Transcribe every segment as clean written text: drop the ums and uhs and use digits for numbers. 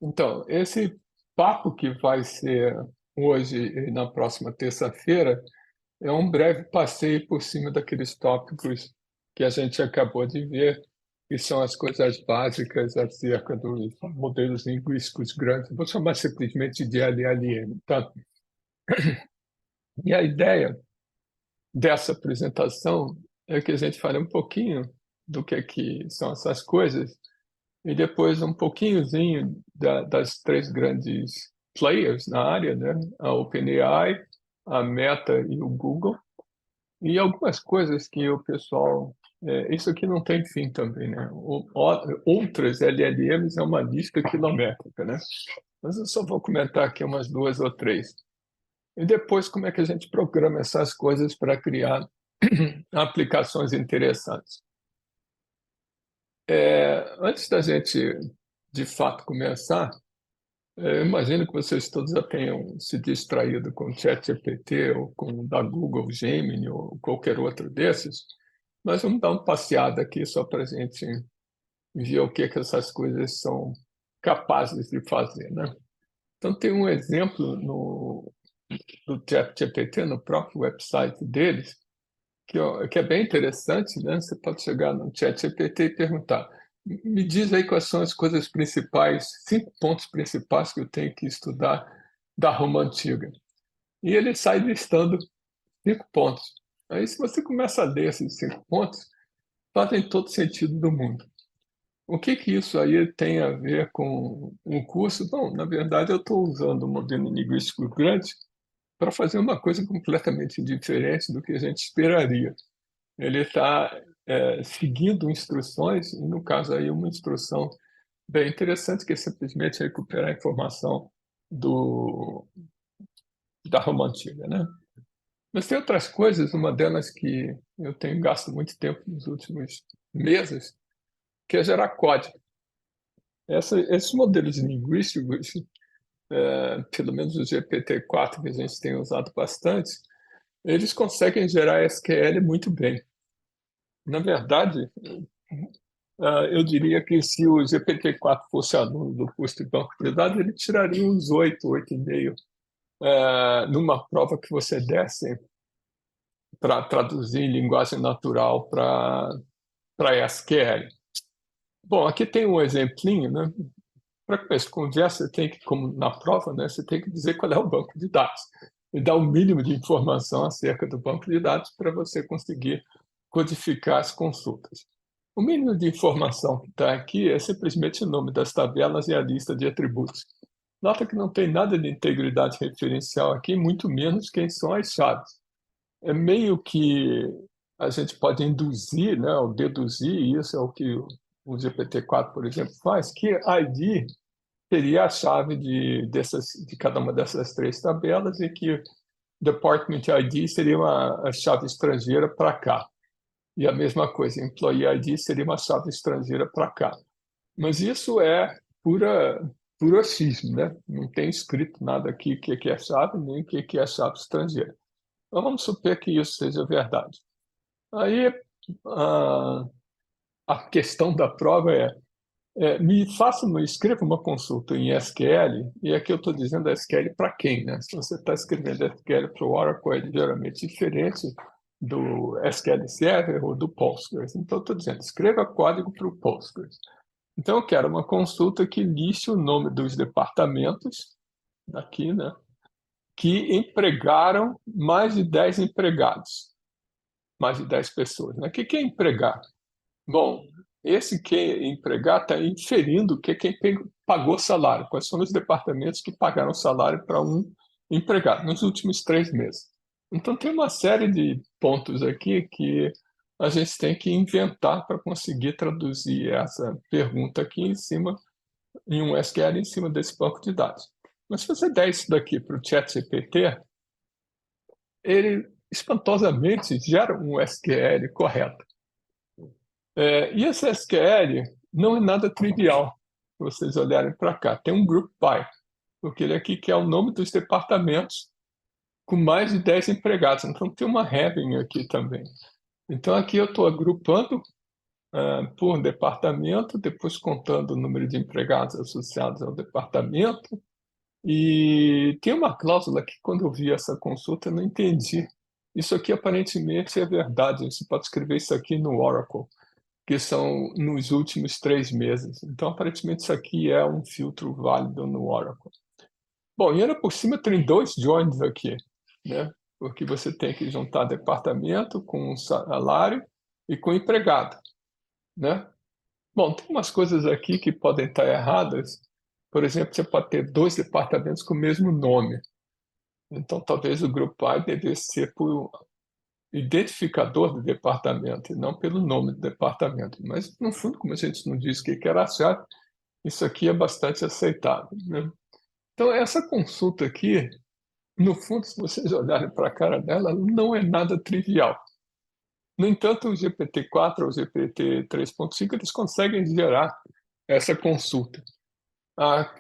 Então, esse papo que vai ser hoje e na próxima terça-feira é um breve passeio por cima daqueles tópicos que a gente acabou de ver, que são as coisas básicas acerca dos modelos linguísticos grandes. Vou chamar simplesmente de LLM, tá? E a ideia dessa apresentação é que a gente fale um pouquinho do que são essas coisas e depois um pouquinhozinho das três grandes players na área, né? A OpenAI, a Meta e o Google, e algumas coisas que o pessoal. Isso aqui não tem fim também, né? Outras LLMs é uma lista quilométrica, né? Mas eu só vou comentar aqui umas duas ou três. E depois, como é que a gente programa essas coisas para criar aplicações interessantes. Antes da gente, de fato, começar, eu imagino que vocês todos já tenham se distraído com o ChatGPT ou com o da Google Gemini ou qualquer outro desses, mas vamos dar uma passeada aqui só para a gente ver o que essas coisas são capazes de fazer, né? Então, tem um exemplo do ChatGPT, no próprio website deles, que é bem interessante, né? Você pode chegar no ChatGPT e perguntar: me diz aí quais são as coisas principais, 5 pontos principais que eu tenho que estudar da Roma Antiga. E ele sai listando 5 pontos. Aí, se você começa a ler esses 5 pontos, fazem todo sentido do mundo. O que isso aí tem a ver com um curso? Bom, na verdade, eu estou usando o modelo linguístico grande para fazer uma coisa completamente diferente do que a gente esperaria. Ele está seguindo instruções, e no caso aí uma instrução bem interessante, que é simplesmente recuperar a informação do, da Roma Antiga, né? Mas tem outras coisas, uma delas que eu tenho gasto muito tempo nos últimos meses, que é gerar código. Esses modelos linguísticos, pelo menos o GPT-4, que a gente tem usado bastante, eles conseguem gerar SQL muito bem. Na verdade, eu diria que se o GPT-4 fosse aluno do curso de banco de dados, ele tiraria uns 8, 8,5, numa prova que você desse para traduzir em linguagem natural para SQL. Bom, aqui tem um exemplinho, né? Para começar a conversa, você tem que, como na prova, né, você tem que dizer qual é o banco de dados e dar o mínimo de informação acerca do banco de dados para você conseguir codificar as consultas. O mínimo de informação que está aqui é simplesmente o nome das tabelas e a lista de atributos. Nota que não tem nada de integridade referencial aqui, muito menos quem são as chaves. É meio que a gente pode induzir, né, ou deduzir, e isso é o que o GPT-4, por exemplo, faz, que ID seria a chave de cada uma dessas três tabelas e que Department ID seria a chave estrangeira para cá. E a mesma coisa, Employee ID seria uma chave estrangeira para cá. Mas isso é puro achismo, né? Não tem escrito nada aqui o que é chave, nem o que é chave estrangeira. Então vamos supor que isso seja verdade. Aí a, a questão da prova me escreva uma consulta em SQL, e aqui eu estou dizendo SQL para quem, né? Se você está escrevendo SQL para o Oracle, é geralmente diferente do SQL Server ou do Postgres. Então, eu estou dizendo, escreva código para o Postgres. Então, eu quero uma consulta que liste o nome dos departamentos, aqui, né? Que empregaram mais de 10 empregados, mais de 10 pessoas, né? O que é empregar? Bom, esse que empregar está inferindo que quem pagou salário, quais são os departamentos que pagaram salário para um empregado nos últimos 3 meses. Então, tem uma série de pontos aqui que a gente tem que inventar para conseguir traduzir essa pergunta aqui em um SQL em cima desse banco de dados. Mas se você der isso daqui para o ChatGPT, ele espantosamente gera um SQL correto. E esse SQL não é nada trivial, se vocês olharem para cá. Tem um group by, porque ele aqui quer o nome dos departamentos com mais de 10 empregados. Então tem uma having aqui também. Então aqui eu estou agrupando por departamento, depois contando o número de empregados associados ao departamento. E tem uma cláusula que, quando eu vi essa consulta, eu não entendi. Isso aqui aparentemente é verdade. Você pode escrever isso aqui no Oracle, que são nos últimos 3 meses. Então, aparentemente, isso aqui é um filtro válido no Oracle. Bom, e ainda por cima tem 2 joins aqui, né? Porque você tem que juntar departamento com salário e com empregado, né? Bom, tem umas coisas aqui que podem estar erradas. Por exemplo, você pode ter 2 departamentos com o mesmo nome. Então, talvez o grupo A devesse ser por identificador do departamento, e não pelo nome do departamento. Mas, no fundo, como a gente não disse que era certo, isso aqui é bastante aceitável, né? Então, essa consulta aqui, no fundo, se vocês olharem para a cara dela, não é nada trivial. No entanto, o GPT-4 ou o GPT 3.5, eles conseguem gerar essa consulta. Ah,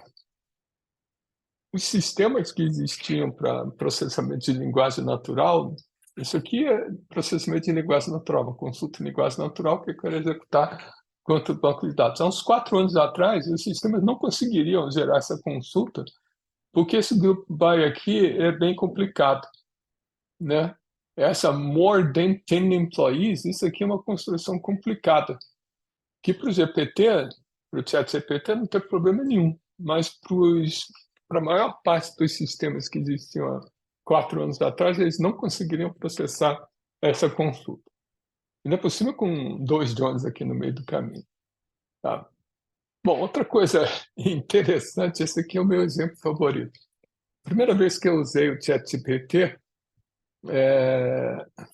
os sistemas que existiam para processamento de linguagem natural, isso aqui é processamento de linguagem natural, uma consulta de linguagem natural que eu quero executar contra o banco de dados. Há uns 4 anos atrás, os sistemas não conseguiriam gerar essa consulta, porque esse grupo by aqui é bem complicado, né? Essa more than 10 employees, isso aqui é uma construção complicada, que para o GPT, para o chat GPT, não tem problema nenhum, mas para a maior parte dos sistemas que existiam há 4 anos atrás, eles não conseguiriam processar essa consulta. Ainda por cima com 2 drones aqui no meio do caminho. Tá? Bom, outra coisa interessante, esse aqui é o meu exemplo favorito. Primeira vez que eu usei o ChatGPT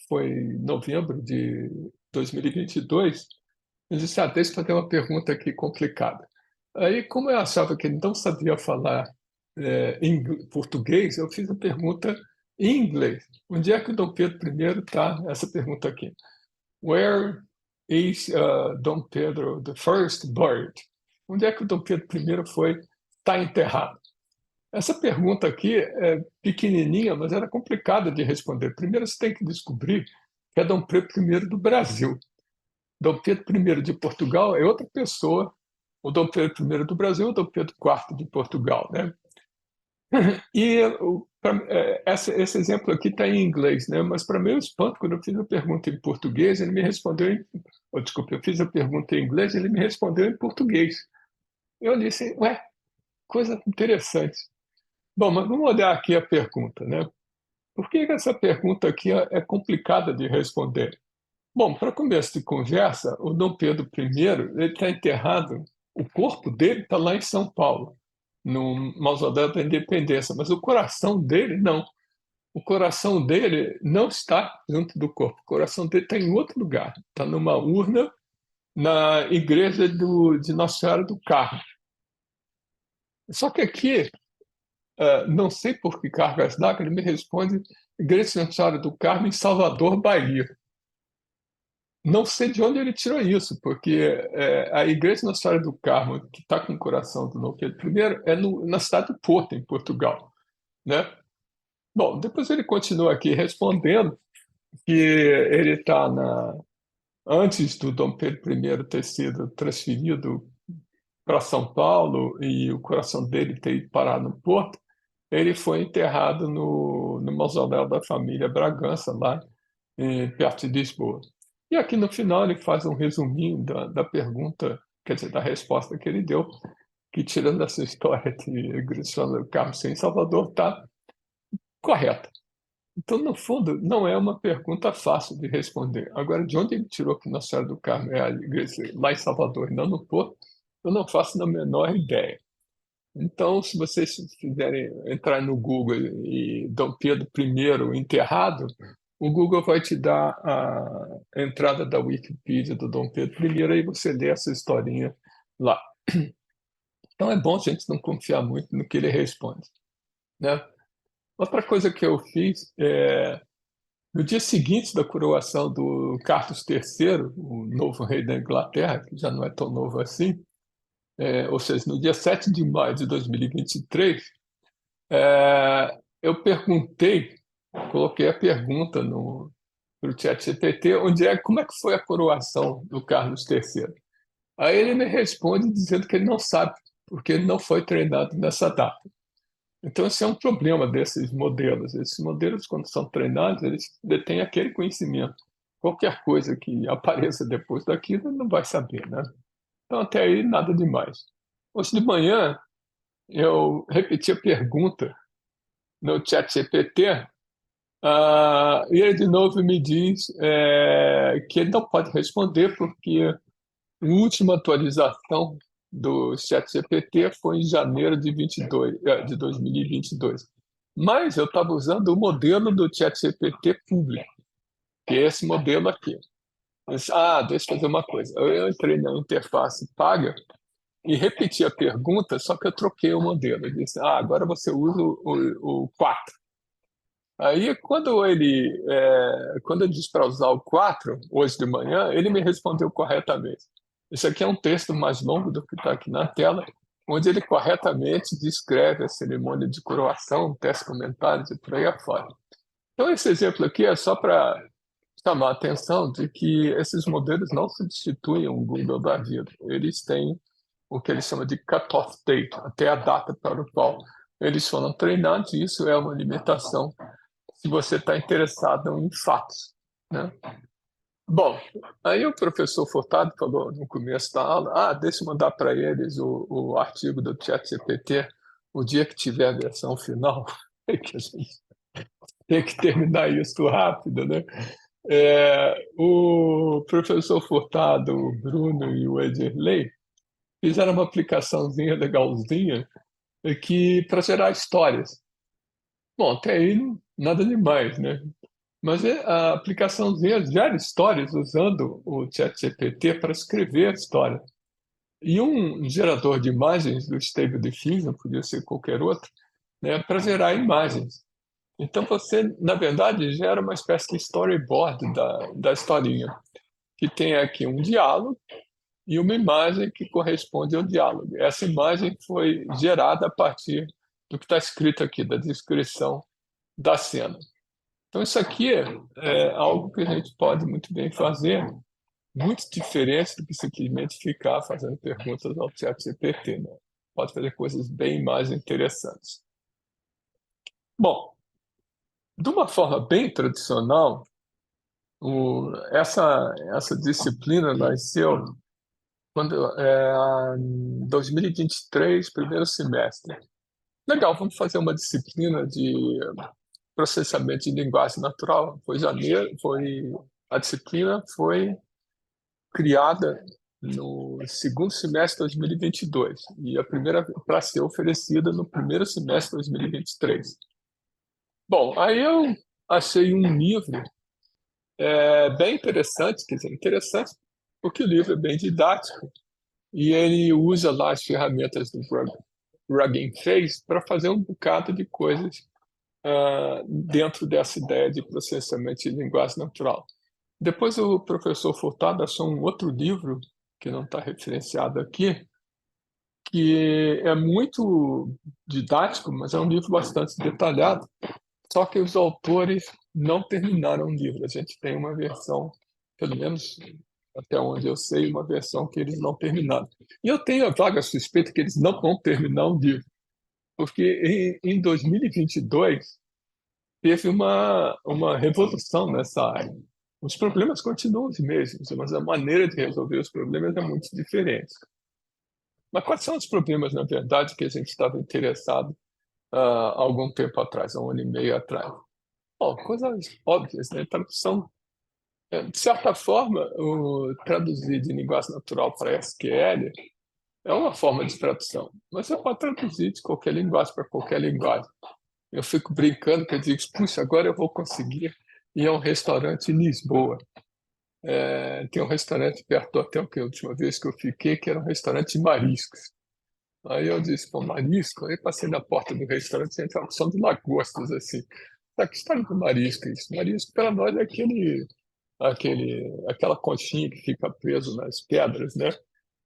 foi em novembro de 2022. Eu disse, deixa eu fazer uma pergunta aqui complicada. Aí, como eu achava que ele não sabia falar português, eu fiz a pergunta em inglês. Onde é que o Dom Pedro I está? Essa pergunta aqui. Where is Dom Pedro the First buried? Onde é que o Dom Pedro I está enterrado? Essa pergunta aqui é pequenininha, mas era complicada de responder. Primeiro, você tem que descobrir que é Dom Pedro I do Brasil. Dom Pedro I de Portugal é outra pessoa. O Dom Pedro I do Brasil é o Dom Pedro IV de Portugal, né? E esse exemplo aqui está em inglês, né? Mas para meu espanto, quando eu fiz a pergunta em português, ele me respondeu desculpa, eu fiz a pergunta em inglês, ele me respondeu em português. Eu disse, ué, coisa interessante. Bom, mas vamos olhar aqui a pergunta, né? Por que essa pergunta aqui é complicada de responder? Bom, para começo de conversa, o Dom Pedro I, ele está enterrado, o corpo dele está lá em São Paulo, no Mausoléu da Independência, mas o coração dele não. O coração dele não está junto do corpo, o coração dele está em outro lugar, está numa urna na igreja de Nossa Senhora do Carmo. Só que aqui, não sei por que cargas d'água, ele me responde Igreja de Nossa Senhora do Carmo em Salvador, Bahia. Não sei de onde ele tirou isso, porque a Igreja Nossa Senhora do Carmo, que está com o coração do Dom Pedro I, é na cidade de Porto, em Portugal, né? Bom, depois ele continua aqui respondendo que ele está antes do Dom Pedro I ter sido transferido para São Paulo e o coração dele ter ido parar no Porto, ele foi enterrado no mausoléu da família Bragança, lá perto de Lisboa. E aqui no final ele faz um resuminho da pergunta, quer dizer, da resposta que ele deu, que tirando essa história de Cristiano Carlos em Salvador, está correta. Então, no fundo, não é uma pergunta fácil de responder. Agora, de onde ele tirou que Nossa Senhora do Carmo é a igreja lá em Salvador e não no Porto, eu não faço a menor ideia. Então, se vocês quiserem entrar no Google e Dom Pedro I enterrado, o Google vai te dar a entrada da Wikipedia do Dom Pedro I, aí você lê essa historinha lá. Então é bom a gente não confiar muito no que ele responde, né? Outra coisa que eu fiz no dia seguinte da coroação do Carlos III, o novo rei da Inglaterra, que já não é tão novo assim, ou seja, no dia 7 de maio de 2023, eu perguntei, coloquei a pergunta o ChatGPT, como é que foi a coroação do Carlos III? Aí ele me responde dizendo que ele não sabe, porque ele não foi treinado nessa data. Então, esse é um problema desses modelos. Esses modelos, quando são treinados, eles detêm aquele conhecimento. Qualquer coisa que apareça depois daquilo, ele não vai saber, né? Então, até aí, nada demais. Hoje de manhã, eu repeti a pergunta no ChatGPT, e ele de novo me diz que ele não pode responder porque a última atualização do ChatGPT foi em janeiro de 2022. Mas eu estava usando o modelo do ChatGPT público, que é esse modelo aqui. Deixa eu fazer uma coisa. Eu entrei na interface paga e repeti a pergunta, só que eu troquei o modelo. Eu disse, agora você usa o 4. Aí, quando ele disse para usar o 4 hoje de manhã, ele me respondeu corretamente. Isso aqui é um texto mais longo do que está aqui na tela, onde ele corretamente descreve a cerimônia de coroação, tece comentários e por aí afora. Então, esse exemplo aqui é só para chamar a atenção de que esses modelos não substituem o Google da vida. Eles têm o que eles chamam de cut-off date, até a data para o qual eles foram treinados, e isso é uma limitação se você está interessado em fatos, né? Bom, aí o professor Furtado falou no começo da aula, deixa eu mandar para eles o artigo do ChatGPT o dia que tiver a versão final, que a gente tem que terminar isso rápido, né? O professor Furtado, o Bruno e o Edirley fizeram uma aplicaçãozinha legalzinha que para gerar histórias. Bom, até aí nada demais, né? Mas a aplicaçãozinha gera histórias usando o ChatGPT para escrever a história. E um gerador de imagens do Stable Diffusion, podia ser qualquer outro, né, para gerar imagens. Então você, na verdade, gera uma espécie de storyboard da historinha, que tem aqui um diálogo e uma imagem que corresponde ao diálogo. Essa imagem foi gerada a partir do que está escrito aqui, da descrição da cena. Então, isso aqui é algo que a gente pode muito bem fazer, muito diferente do que simplesmente ficar fazendo perguntas ao ChatGPT, né? Pode fazer coisas bem mais interessantes. Bom, de uma forma bem tradicional, essa disciplina nasceu em 2023, primeiro semestre. Legal, vamos fazer uma disciplina de processamento de linguagem natural. A disciplina foi criada no segundo semestre de 2022 e a primeira para ser oferecida no primeiro semestre de 2023. Bom, aí eu achei um livro bem interessante, quer dizer, interessante porque o livro é bem didático e ele usa lá as ferramentas do Rugging Face para fazer um bocado de coisas dentro dessa ideia de processamento de linguagem natural. Depois o professor Furtado achou um outro livro, que não está referenciado aqui, que é muito didático, mas é um livro bastante detalhado, só que os autores não terminaram o livro. A gente tem uma versão, pelo menos até onde eu sei, uma versão que eles não terminaram. E eu tenho a vaga suspeita que eles não vão terminar o livro, porque em 2022 teve uma revolução nessa área. Os problemas continuam os mesmos, mas a maneira de resolver os problemas é muito diferente. Mas quais são os problemas, na verdade, que a gente estava interessado há algum tempo atrás, há um ano e meio atrás? Bom, coisas óbvias, né? Tradução. De certa forma, o traduzir de linguagem natural para SQL é uma forma de tradução, mas você pode traduzir de qualquer linguagem para qualquer linguagem. Eu fico brincando que eu digo, puxa, agora eu vou conseguir ir a um restaurante em Lisboa. Tem um restaurante perto do hotel que a última vez que eu fiquei, que era um restaurante de mariscos. Aí eu disse, pô, marisco? Aí passei na porta do restaurante e tinha uma opção de lagostas, assim. Que história do marisco isso? Marisco, para nós, é aquela conchinha que fica preso nas pedras, né?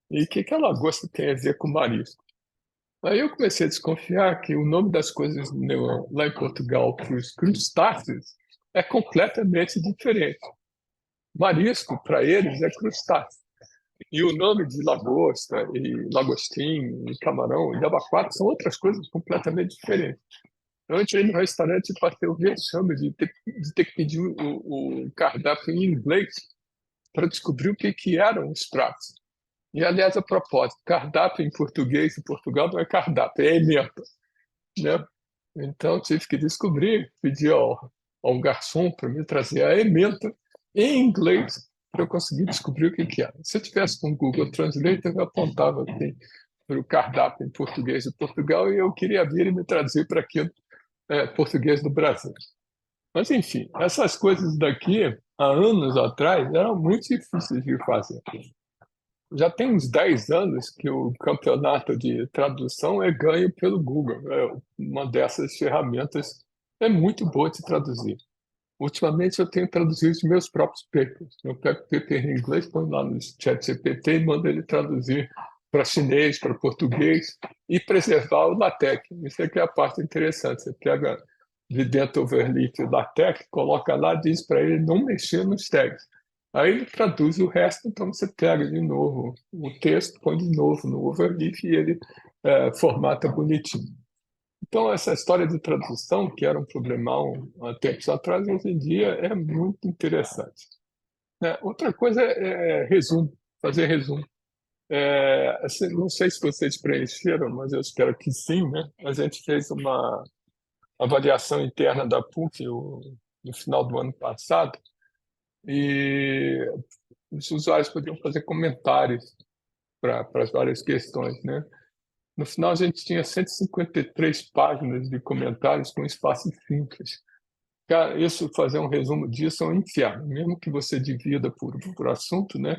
E o que a lagosta tem a ver com marisco? Aí eu comecei a desconfiar que o nome das coisas lá em Portugal para os crustáceos é completamente diferente. Marisco, para eles, é crustáceo. E o nome de lagosta, e lagostim, e camarão, e abacuado são outras coisas completamente diferentes. Eu entrei no restaurante e passei o vexame de ter que pedir o cardápio em inglês para descobrir o que eram os pratos. E, aliás, a propósito, cardápio em português em Portugal não é cardápio, é ementa, né? Então, tive que descobrir, pedir ao garçom para me trazer a ementa em inglês para eu conseguir descobrir o que era. Se eu tivesse com o Google Translate, eu apontava assim, para o cardápio em português de Portugal e eu queria vir e me traduzir para aquilo português do Brasil. Mas, enfim, essas coisas daqui, há anos atrás, eram muito difíceis de fazer. Já tem uns 10 anos que o campeonato de tradução é ganho pelo Google. É uma dessas ferramentas é muito boa de traduzir. Ultimamente eu tenho traduzido os meus próprios papers. Eu pego o paper em inglês, ponho lá no ChatGPT e mando ele traduzir para chinês, para português e preservar o LaTeX. Isso aqui é a parte interessante. Você pega de dentro overleaf o LaTeX, coloca lá, diz para ele não mexer nos tags. Aí ele traduz o resto, então você pega de novo o texto, põe de novo no overleaf e ele formata bonitinho. Então, essa história de tradução, que era um problemão há tempos atrás, hoje em dia é muito interessante. Né? Outra coisa é resumo, fazer resumo. Assim, não sei se vocês preencheram, mas eu espero que sim, né? A gente fez uma avaliação interna da PUC no final do ano passado e os usuários podiam fazer comentários para as várias questões, né? No final, a gente tinha 153 páginas de comentários com espaço simples. Cara, isso, fazer um resumo disso é um inferno. Mesmo que você divida por assunto, né?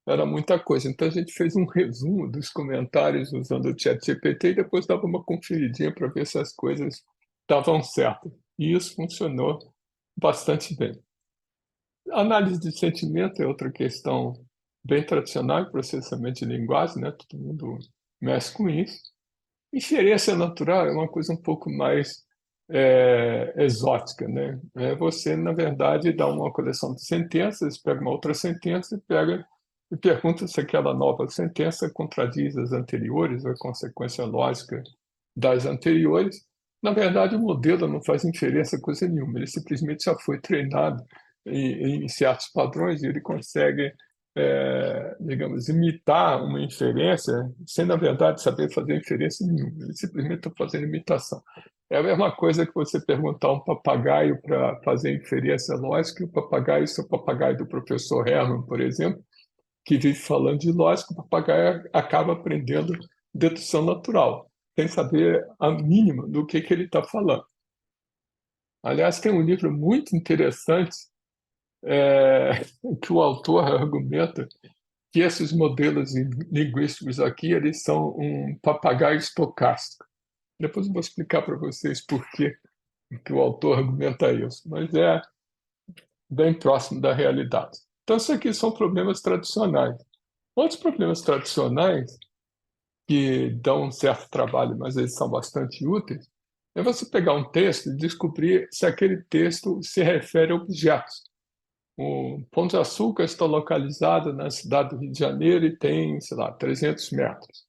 Era muita coisa. Então, a gente fez um resumo dos comentários usando o ChatGPT e depois dava uma conferidinha para ver se as coisas estavam certas. E isso funcionou bastante bem. Análise de sentimento é outra questão bem tradicional, processamento de linguagem, né? Todo mundo mexe com isso. Inferência natural é uma coisa um pouco mais exótica, né? Você, na verdade, dá uma coleção de sentenças, pega uma outra sentença e pergunta se aquela nova sentença contradiz as anteriores, a consequência lógica das anteriores. Na verdade, o modelo não faz inferência coisa nenhuma, ele simplesmente já foi treinado em certos padrões e ele consegue digamos, imitar uma inferência sem, na verdade, saber fazer inferência nenhuma. Ele simplesmente está fazendo imitação. É a mesma coisa que você perguntar a um papagaio para fazer inferência lógica, e o papagaio, seu papagaio do professor Herman, por exemplo, que vive falando de lógica, o papagaio acaba aprendendo dedução natural, sem saber a mínima do que ele está falando. Aliás, tem um livro muito interessante que o autor argumenta que esses modelos linguísticos aqui, eles são um papagaio estocástico. Depois eu vou explicar para vocês por que o autor argumenta isso, mas é bem próximo da realidade. Então, isso aqui são problemas tradicionais. Outros problemas tradicionais que dão um certo trabalho, mas eles são bastante úteis, é você pegar um texto e descobrir se aquele texto se refere a objetos. O Pão de Açúcar está localizado na cidade do Rio de Janeiro e tem, sei lá, 300 metros.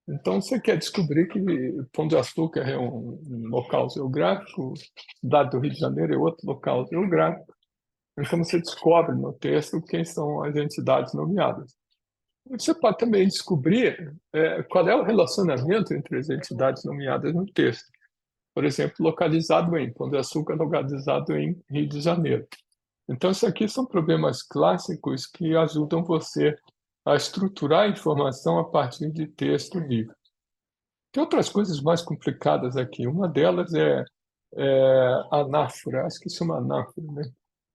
Então, você quer descobrir que Pão de Açúcar é um local geográfico, cidade do Rio de Janeiro é outro local geográfico. Então, você descobre no texto quem são as entidades nomeadas. Você pode também descobrir qual é o relacionamento entre as entidades nomeadas no texto. Por exemplo, localizado em Pão de Açúcar, localizado em Rio de Janeiro. Então, isso aqui são problemas clássicos que ajudam você a estruturar a informação a partir de texto livre. Tem outras coisas mais complicadas aqui. Uma delas é anáfora, acho que chama anáfora, né?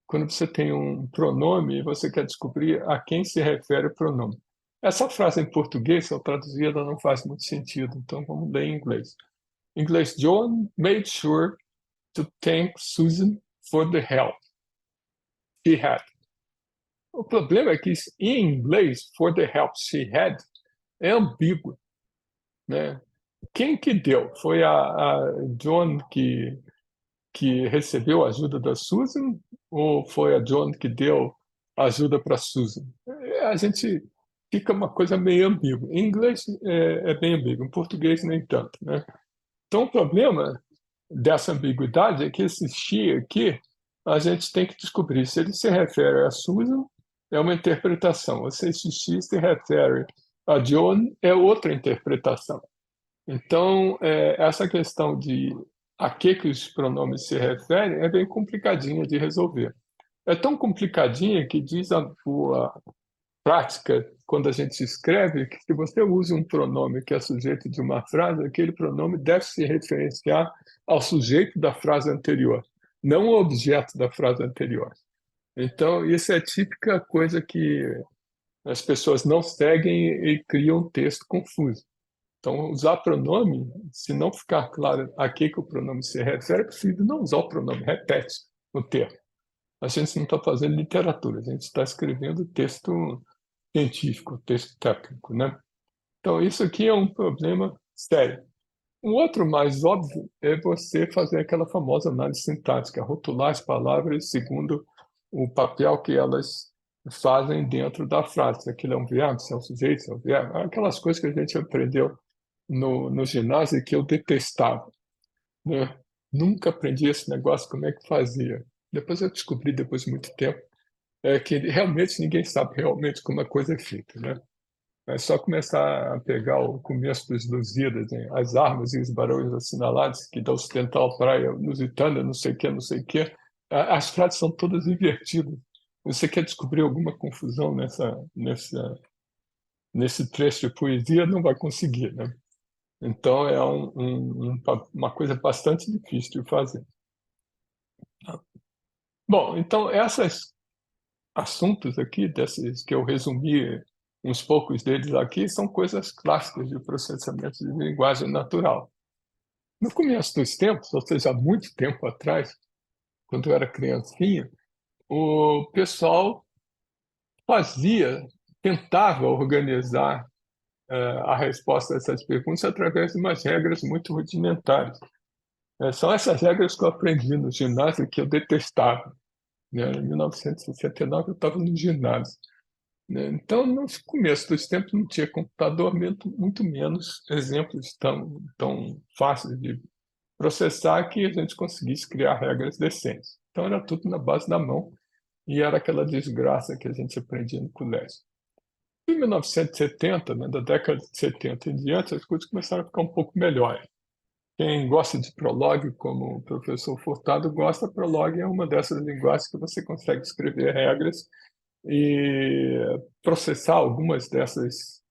Quando você tem um pronome e você quer descobrir a quem se refere o pronome. Essa frase em português, se eu traduzir, ela não faz muito sentido, então vamos ler em inglês. Em inglês, John made sure to thank Susan for the help she had. O problema é que em inglês, for the help she had, é ambíguo, né? Quem que deu? Foi a John que que recebeu a ajuda da Susan ou foi a John que deu a ajuda para a Susan? A gente fica uma coisa meio ambígua. Em inglês é bem ambíguo, em português nem tanto, né? Então, o problema dessa ambiguidade é que esse she aqui, a gente tem que descobrir se ele se refere a Susan, é uma interpretação, ou se esse she se refere a John, é outra interpretação. Então, essa questão de a que os pronomes se referem é bem complicadinha de resolver. É tão complicadinha que diz a prática, quando a gente escreve, que se você usa um pronome que é sujeito de uma frase, aquele pronome deve se referenciar ao sujeito da frase anterior, não ao objeto da frase anterior. Então, isso é típica coisa que as pessoas não seguem e criam um texto confuso. Então, usar pronome, se não ficar claro a que o pronome se refere, é preciso não usar o pronome, repete o termo. A gente não está fazendo literatura, a gente está escrevendo texto científico, texto técnico, né? Então, isso aqui é um problema sério. Um outro mais óbvio é você fazer aquela famosa análise sintática, rotular as palavras segundo o papel que elas fazem dentro da frase. Se aquilo é um verbo, se é um sujeito, se é um verbo. Aquelas coisas que a gente aprendeu no ginásio que eu detestava, né? Nunca aprendi esse negócio, como é que fazia. Depois eu descobri, depois de muito tempo, que realmente ninguém sabe realmente como a coisa é feita, né? É só começar a pegar o começo dos Lusíadas, né? As armas e os barões assinalados, que da ocidental praia lusitana, não sei o que, não sei o que. As frases são todas invertidas. Você quer descobrir alguma confusão nesse trecho de poesia, não vai conseguir, né? Então, é uma coisa bastante difícil de fazer. Bom, então, esses assuntos aqui, desses que eu resumi, uns poucos deles aqui, são coisas clássicas de processamento de linguagem natural. No começo dos tempos, ou seja, há muito tempo atrás, quando eu era criancinha, o pessoal tentava organizar a resposta a essas perguntas através de umas regras muito rudimentares. São essas regras que eu aprendi no ginásio que eu detestava, né? Em 1969 eu estava no ginásio, né? Então, no começo dos tempos não tinha computador, muito menos exemplos tão fáceis de processar que a gente conseguisse criar regras decentes. Então, era tudo na base da mão e era aquela desgraça que a gente aprendia no colégio. Em 1970, né, da década de 70 em diante, as coisas começaram a ficar um pouco melhores. Quem gosta de Prolog, como o professor Furtado gosta, Prolog é uma dessas linguagens que você consegue escrever regras e processar algumas desses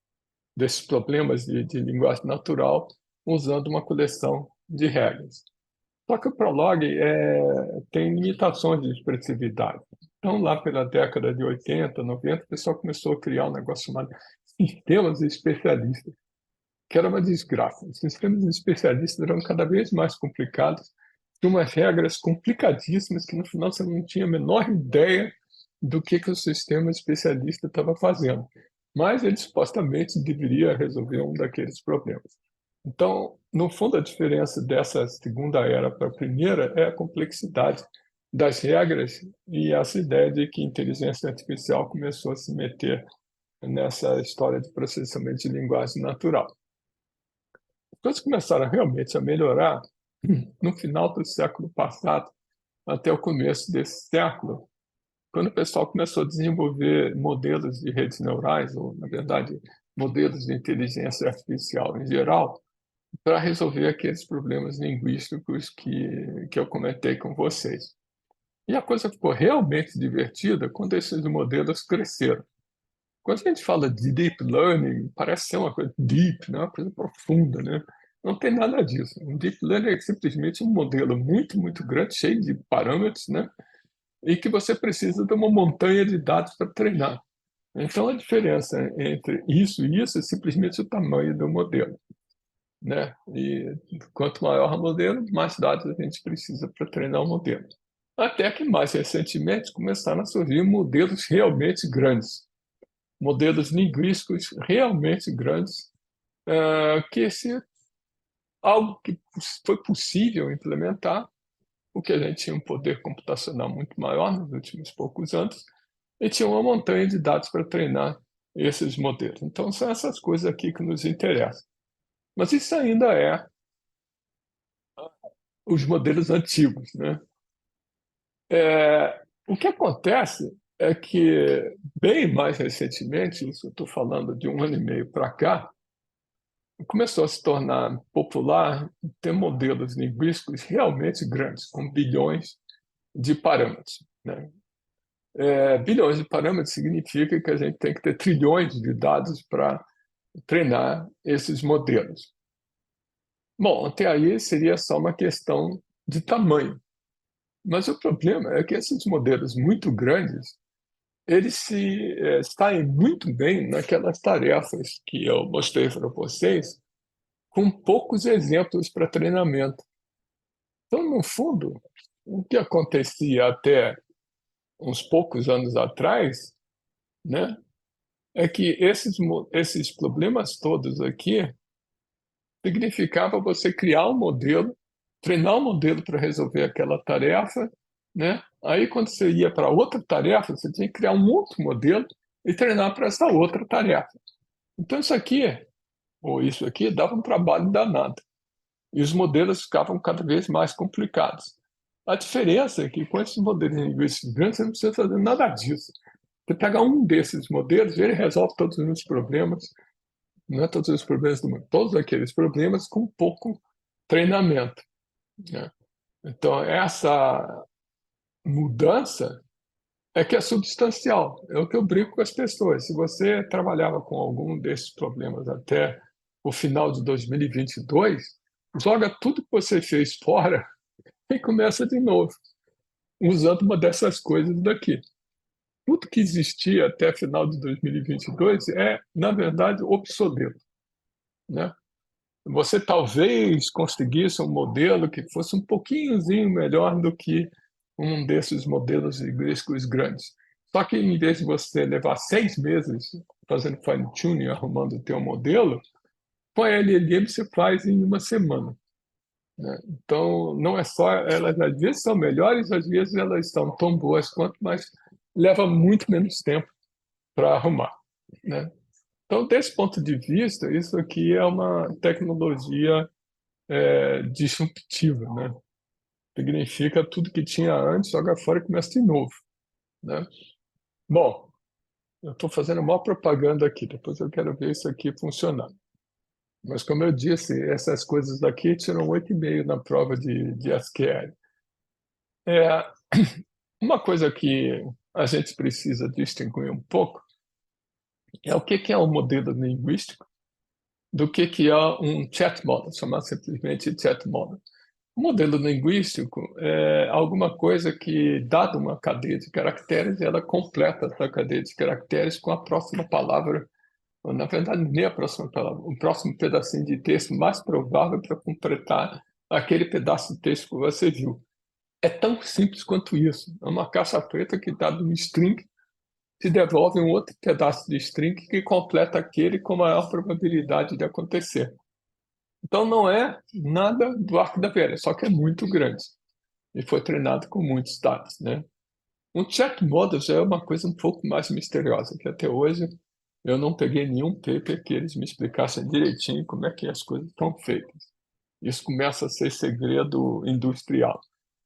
problemas de linguagem natural usando uma coleção de regras. Só que o Prolog tem limitações de expressividade. Então, lá pela década de 80, 90, o pessoal começou a criar um negócio chamado sistemas especialistas, que era uma desgraça. Os sistemas especialistas eram cada vez mais complicados, tinham umas regras complicadíssimas que no final você não tinha a menor ideia do que o sistema especialista estava fazendo. Mas ele supostamente deveria resolver um daqueles problemas. Então, no fundo, a diferença dessa segunda era para a primeira é a complexidade das regras e essa ideia de que a inteligência artificial começou a se meter nessa história de processamento de linguagem natural. As coisas começaram realmente a melhorar no final do século passado, até o começo desse século, quando o pessoal começou a desenvolver modelos de redes neurais, ou, na verdade, modelos de inteligência artificial em geral, para resolver aqueles problemas linguísticos que eu comentei com vocês. E a coisa ficou realmente divertida quando esses modelos cresceram. Quando a gente fala de deep learning, parece ser uma coisa deep, né? Uma coisa profunda, né? Não tem nada disso. Um deep learning é simplesmente um modelo muito grande, cheio de parâmetros, né? E que você precisa de uma montanha de dados para treinar. Então, a diferença entre isso e isso é simplesmente o tamanho do modelo, né? E quanto maior o modelo, mais dados a gente precisa para treinar o modelo. Até que mais recentemente começaram a surgir modelos realmente grandes, modelos linguísticos realmente grandes, que algo que foi possível implementar porque a gente tinha um poder computacional muito maior nos últimos poucos anos e tinha uma montanha de dados para treinar esses modelos. Então, são essas coisas aqui que nos interessam. Mas isso ainda é os modelos antigos, né? O que acontece é que, bem mais recentemente, isso eu estou falando de 1 ano e meio para cá, começou a se tornar popular ter modelos linguísticos realmente grandes, com bilhões de parâmetros, né? Bilhões de parâmetros significa que a gente tem que ter trilhões de dados para treinar esses modelos. Bom, até aí seria só uma questão de tamanho. Mas o problema é que esses modelos muito grandes, eles saem muito bem naquelas tarefas que eu mostrei para vocês, com poucos exemplos para treinamento. Então, no fundo, o que acontecia até uns poucos anos atrás, né, é que esses problemas todos aqui significava você criar um modelo, treinar um modelo para resolver aquela tarefa, né? Aí, quando você ia para outra tarefa, você tinha que criar um outro modelo e treinar para essa outra tarefa. Então, isso aqui, ou isso aqui, dava um trabalho danado. E os modelos ficavam cada vez mais complicados. A diferença é que, com esses modelos linguísticos grandes, você não precisa fazer nada disso. Você pega um desses modelos, ele resolve todos os problemas, não é todos os problemas do mundo, todos aqueles problemas com pouco treinamento, né? Então, essa mudança é que é substancial. É o que eu brinco com as pessoas. Se você trabalhava com algum desses problemas até o final de 2022, joga tudo que você fez fora e começa de novo, usando uma dessas coisas daqui. Tudo que existia até final de 2022 é, na verdade, obsoleto, né? Você talvez conseguisse um modelo que fosse um pouquinhozinho melhor do que um desses modelos linguísticos grandes. Só que, em vez de você levar 6 meses fazendo fine-tuning, arrumando o teu modelo, com a LLM você faz em 1 semana, né? Então, não é só... Elas, às vezes, são melhores, às vezes elas são tão boas quanto, mas leva muito menos tempo para arrumar, né? Então, desse ponto de vista, isso aqui é uma tecnologia disruptiva, né? Significa tudo que tinha antes, joga fora e começa de novo, né? Bom, eu estou fazendo maior propaganda aqui, depois eu quero ver isso aqui funcionar. Mas, como eu disse, essas coisas daqui tiram 8,5 na prova de SQL. Uma coisa que a gente precisa distinguir um pouco é o que é um modelo linguístico do que é um chat model, chamar simplesmente chat model. O modelo linguístico é alguma coisa que, dada uma cadeia de caracteres, ela completa essa cadeia de caracteres com a próxima palavra, ou, na verdade, nem a próxima palavra, o próximo pedacinho de texto mais provável para completar aquele pedaço de texto que você viu. É tão simples quanto isso. É uma caixa preta que, dado um string, te devolve um outro pedaço de string que completa aquele com maior probabilidade de acontecer. Então, não é nada do arco da velha, só que é muito grande e foi treinado com muitos dados, né? Um chat model já é uma coisa um pouco mais misteriosa, que até hoje eu não peguei nenhum paper que eles me explicassem direitinho como é que as coisas estão feitas. Isso começa a ser segredo industrial,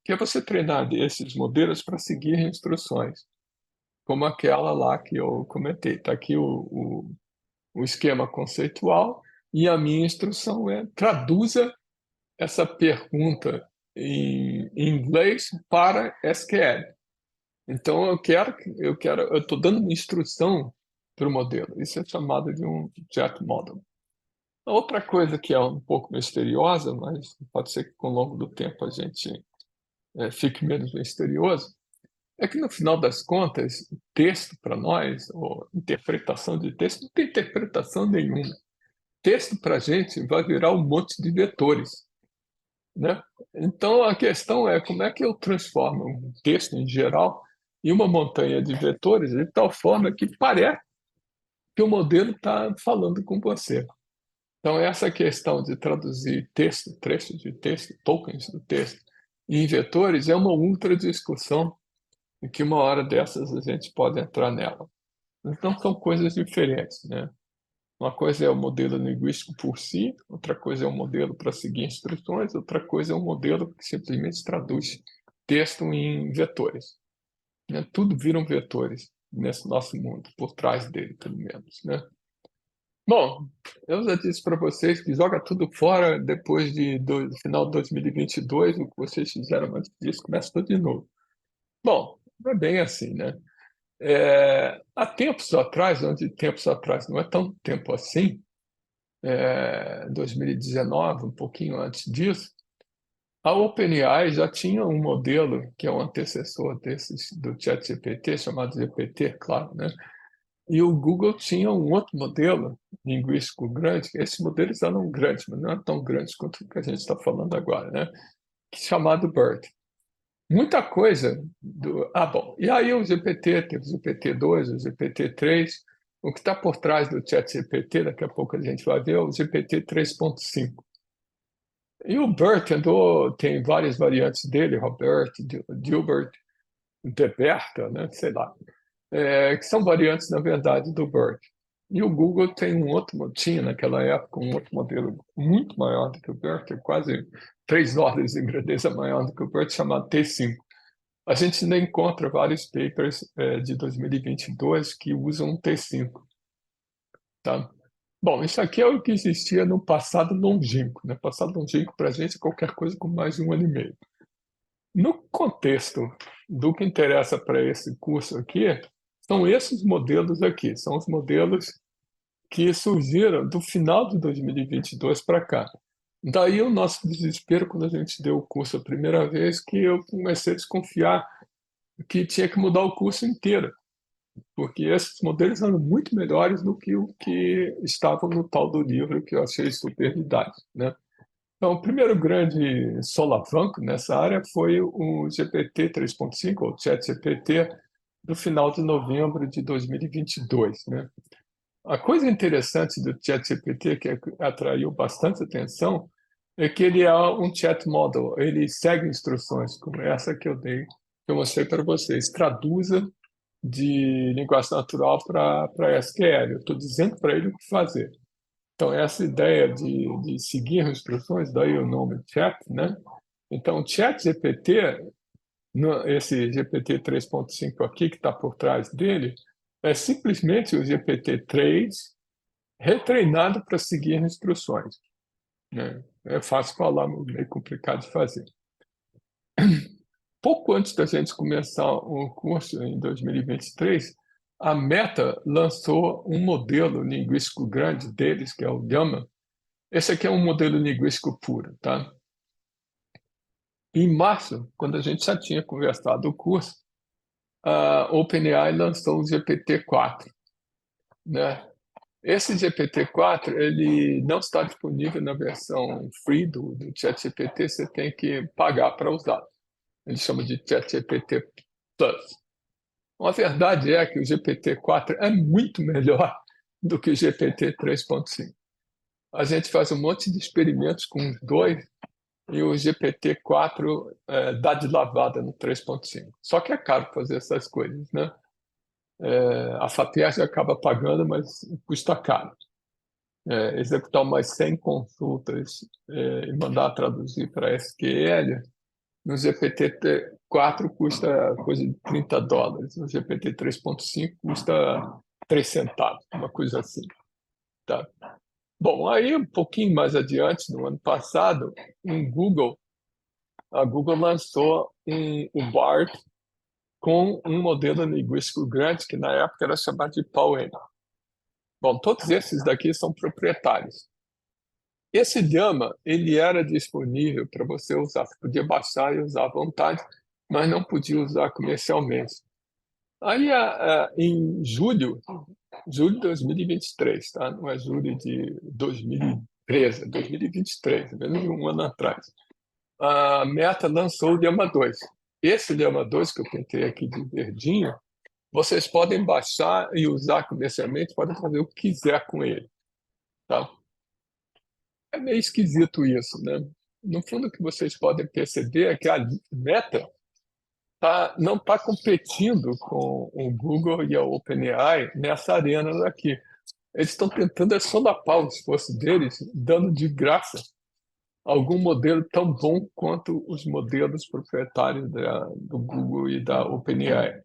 que é você treinar esses modelos para seguir instruções, como aquela lá que eu comentei. Está aqui o esquema conceitual e a minha instrução é: traduza essa pergunta em inglês para SQL. Então, eu estou dando uma instrução para o modelo. Isso é chamado de um chat model. A outra coisa que é um pouco misteriosa, mas pode ser que com o longo do tempo a gente fique menos misterioso, é que, no final das contas, texto para nós, ou interpretação de texto, não tem interpretação nenhuma. Texto para a gente vai virar um monte de vetores, né? Então, a questão é como é que eu transformo um texto em geral em uma montanha de vetores de tal forma que parece que o modelo está falando com você. Então, essa questão de traduzir texto, trechos de texto, tokens do texto, em vetores é uma outra discussão e que uma hora dessas a gente pode entrar nela. Então, são coisas diferentes, né? Uma coisa é o modelo linguístico por si, outra coisa é o modelo para seguir instruções, outra coisa é o modelo que simplesmente traduz texto em vetores, né? Tudo viram vetores nesse nosso mundo, por trás dele, pelo menos, né? Bom, eu já disse para vocês que joga tudo fora depois do final de 2022, o que vocês fizeram antes disso começa tudo de novo. Bom, não é bem assim, né? Há tempos atrás, onde tempos atrás não é tão tempo assim, 2019, um pouquinho antes disso, a OpenAI já tinha um modelo que é o antecessor do ChatGPT, chamado GPT, claro, né? E o Google tinha um outro modelo linguístico grande, esses modelos eram grandes, mas não eram tão grandes quanto o que a gente está falando agora, né? Chamado BERT. Muita coisa do... Ah, bom. E aí o GPT, teve o GPT-2, o GPT-3. O que está por trás do ChatGPT, daqui a pouco a gente vai ver, é o GPT 3.5. E o BERT tem várias variantes dele, Robert, Dilbert, Deberta, né? Sei lá, que são variantes, na verdade, do BERT. E o Google tem tinha naquela época um outro modelo muito maior do que o BERT, quase 3 ordens de grandeza maior do que o BERT, chamado T5. A gente ainda encontra vários papers de 2022 que usam um T5, tá? Bom, isso aqui é o que existia no passado longínquo, né? Passado longínquo para a gente é qualquer coisa com mais de 1 ano e meio. No contexto do que interessa para esse curso aqui, são esses modelos aqui, são os modelos que surgiram do final de 2022 para cá. Daí o nosso desespero quando a gente deu o curso a primeira vez, que eu comecei a desconfiar que tinha que mudar o curso inteiro, porque esses modelos eram muito melhores do que o que estava no tal do livro, que eu achei super didático, né? Então, o primeiro grande solavanco nessa área foi o GPT 3.5, ou ChatGPT, do final de novembro de 2022, né? A coisa interessante do ChatGPT, que atraiu bastante atenção, é que ele é um chat model, ele segue instruções, como essa que que eu mostrei para vocês. Traduza de linguagem natural para SQL. Eu estou dizendo para ele o que fazer. Então, essa ideia de seguir instruções, daí o nome chat, né? Então, o chat GPT, esse GPT 3.5 aqui que está por trás dele, é simplesmente o GPT-3 retreinado para seguir instruções, né? É fácil falar, mas meio complicado de fazer. Pouco antes da gente começar o curso, em 2023, a Meta lançou um modelo linguístico grande deles, que é o Llama. Esse aqui é um modelo linguístico puro, tá? Em março, quando a gente já tinha conversado o curso, a OpenAI lançou o GPT-4, né? Esse GPT-4 ele não está disponível na versão free do ChatGPT, você tem que pagar para usar. Ele chama de ChatGPT Plus. A verdade é que o GPT-4 é muito melhor do que o GPT 3.5. A gente faz um monte de experimentos com os dois e o GPT-4 dá de lavada no 3.5. Só que é caro fazer essas coisas, né? A FATEC acaba pagando, mas custa caro. Executar umas 100 consultas e mandar traduzir para SQL, no GPT-4 custa coisa de $30, no GPT 3.5 custa 3 centavos, uma coisa assim. Tá? Bom, aí um pouquinho mais adiante, no ano passado, a Google lançou o BART com um modelo linguístico grande, que na época era chamado de PAL-M. Bom, todos esses daqui são proprietários. Esse Llama, ele era disponível para você usar, você podia baixar e usar à vontade, mas não podia usar comercialmente. Aí, em julho de 2023, tá? Não é julho de 2013, 2023, menos de um ano atrás, a Meta lançou o Llama 2. Esse Llama 2 que eu pintei aqui de verdinho, vocês podem baixar e usar comercialmente, podem fazer o que quiser com ele, tá? É meio esquisito isso, né? no fundo, o que vocês podem perceber é que a Meta não está competindo com o Google e a OpenAI nessa arena daqui. Eles estão tentando solapar o esforço deles, dando de graça algum modelo tão bom quanto os modelos proprietários do Google e da OpenAI.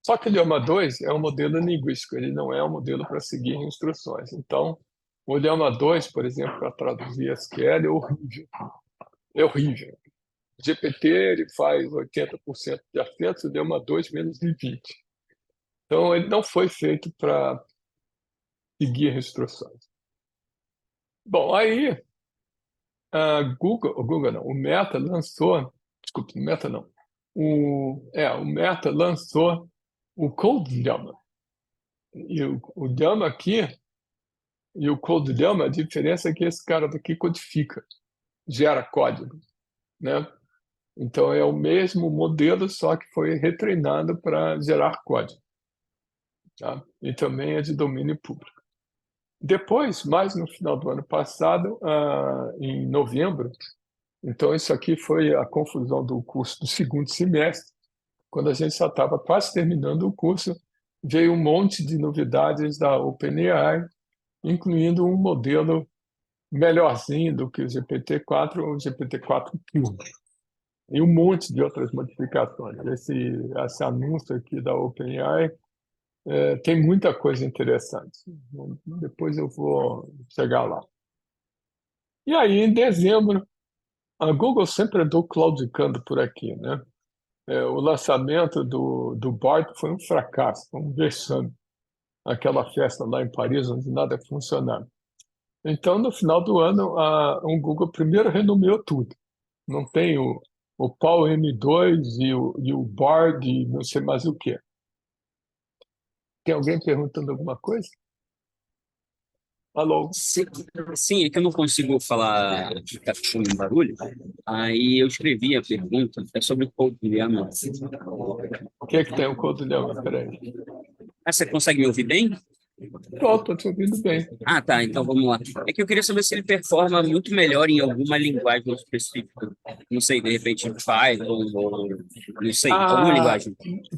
Só que o Llama 2 é um modelo linguístico, ele não é um modelo para seguir instruções. Então, o Llama 2, por exemplo, para traduzir SQL é horrível. É horrível. O GPT ele faz 80% de acertos, o Llama 2 menos de 20%. Então, ele não foi feito para seguir instruções. Bom, aí o Google não, o Meta lançou, desculpe, o Meta não, o Meta lançou o CodeLlama. E o Llama aqui, e o CodeLlama, a diferença é que esse cara daqui codifica, gera código, né? Então é o mesmo modelo, só que foi retreinado para gerar código, tá? E também é de domínio público. Depois, mais no final do ano passado, em novembro, então isso aqui foi a confusão do curso do segundo semestre, quando a gente já estava quase terminando o curso, veio um monte de novidades da OpenAI, incluindo um modelo melhorzinho do que o GPT-4, o GPT-4 Turbo, e um monte de outras modificações. Esse anúncio aqui da OpenAI tem muita coisa interessante. Depois eu vou chegar lá. E aí, em dezembro, a Google sempre andou claudicando por aqui, né? O lançamento do Bard foi um fracasso, foi um vexame. Aquela festa lá em Paris, onde nada funcionava. Então, no final do ano, o Google primeiro renomeou tudo. Não tem o Palm M2 e o Bard e não sei mais o quê. Tem alguém perguntando alguma coisa? Alô? Sim, sim, é que eu não consigo falar, ficar com barulho. Aí eu escrevi a pergunta, é sobre o Code Llama. O que é que tem o codilhão? Peraí. Ah, você consegue me ouvir bem? Estou te ouvindo bem. Ah, tá, então vamos lá. É que eu queria saber se ele performa muito melhor em alguma linguagem específica. Não sei, de repente Python ou não sei, alguma Ah, linguagem.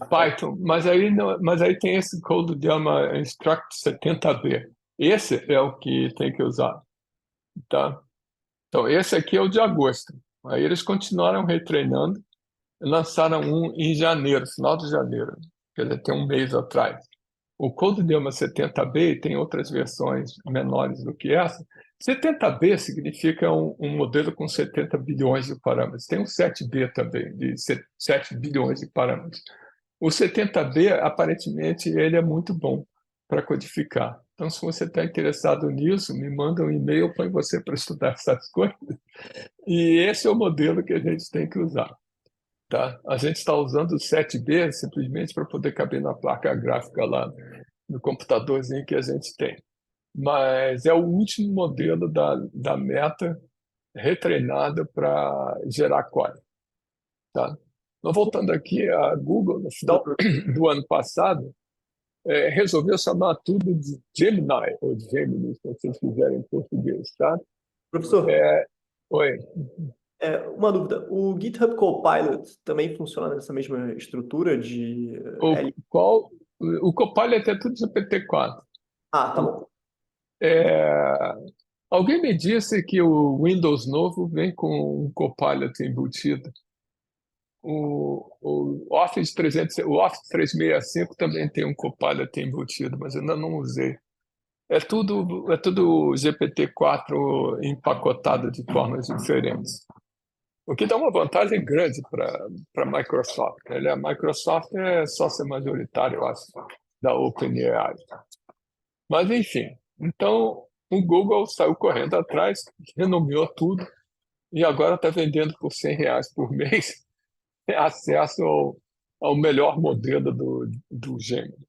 Python, mas aí tem esse codilhama Instruct 70B. Esse é o que tem que usar, tá? Então, esse aqui é o de agosto. Aí eles continuaram retreinando, lançaram um em janeiro, final de janeiro, quer dizer, tem um mês atrás. O CodeIdioma 70B tem outras versões menores do que essa. 70B significa um modelo com 70 bilhões de parâmetros. Tem um 7B também, de 7 bilhões de parâmetros. O 70B, aparentemente, ele é muito bom para codificar. Então, se você está interessado nisso, me manda um e-mail, põe você para estudar essas coisas. E esse é o modelo que a gente tem que usar. Tá? A gente está usando o 7B simplesmente para poder caber na placa gráfica lá no computadorzinho que a gente tem. Mas é o último modelo da Meta retreinado para gerar código. Tá? Então, voltando aqui, a Google, no final do ano passado, resolveu chamar tudo de Gemini, ou Gemini, se vocês quiserem em português. Tá? Professor, Oi. uma dúvida. O GitHub Copilot também funciona nessa mesma estrutura de L? O Copilot é tudo GPT-4. Ah, tá bom. É, alguém me disse que o Windows novo vem com um Copilot embutido. O Office 300, o Office 365 também tem um Copilot embutido, mas eu ainda não usei. É tudo GPT-4 empacotado de formas diferentes. O que dá uma vantagem grande para a Microsoft. A Microsoft é sócia majoritária, eu acho, da OpenAI. Mas, enfim, então o Google saiu correndo atrás, renomeou tudo e agora está vendendo por R$ 100 por mês acesso ao melhor modelo do Gemini.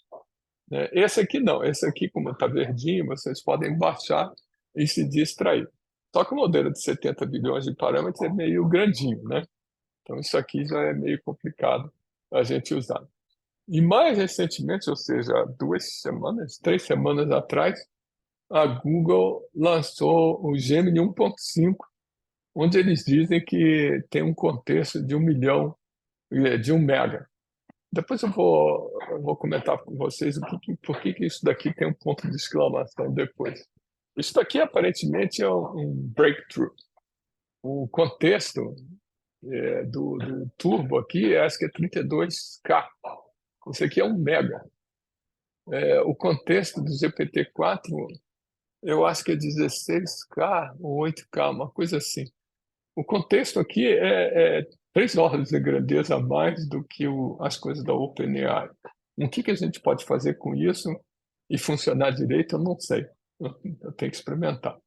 Esse aqui não, esse aqui, como está verdinho, vocês podem baixar e se distrair. Só que o modelo de 70 bilhões de parâmetros é meio grandinho, né? Então isso aqui já é meio complicado a gente usar. E mais recentemente, ou seja, 3 semanas atrás, a Google lançou o Gemini 1.5 onde eles dizem que tem um contexto de 1 milhão, de 1 mega. Depois eu vou comentar com vocês por que isso daqui tem um ponto de exclamação depois. Isso daqui aparentemente é um breakthrough. O contexto do turbo aqui, acho que é 32K. Isso aqui é 1 mega. O contexto do GPT-4, eu acho que é 16K ou 8K, uma coisa assim. O contexto aqui é 3 ordens de grandeza a mais do que as coisas da OpenAI. O que a gente pode fazer com isso e funcionar direito, eu não sei. Eu tenho que experimentar.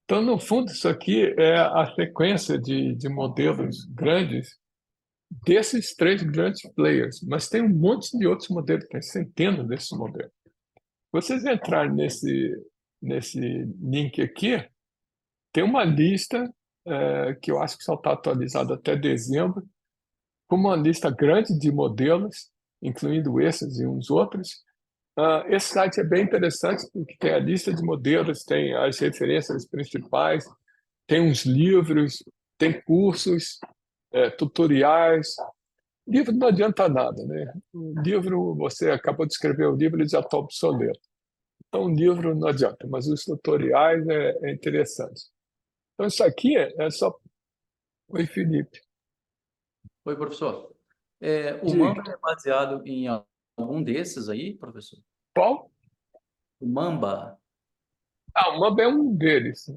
Então, no fundo, isso aqui é a sequência de modelos grandes desses 3 grandes players, mas tem um monte de outros modelos, tem centenas desses modelos. Vocês entrarem nesse link aqui, tem uma lista que eu acho que só está atualizada até dezembro, com uma lista grande de modelos, incluindo esses e uns outros. Esse site é bem interessante, porque tem a lista de modelos, tem as referências principais, tem uns livros, tem cursos, tutoriais. Livro não adianta nada, né? O livro, você acabou de escrever o livro, ele já está obsoleto. Então, o livro não adianta, mas os tutoriais é interessante. Então, isso aqui é só... Oi, Felipe. Oi, professor. O Diga. Mamba é baseado em algum desses aí, professor? Qual? O Mamba. O Mamba é um deles.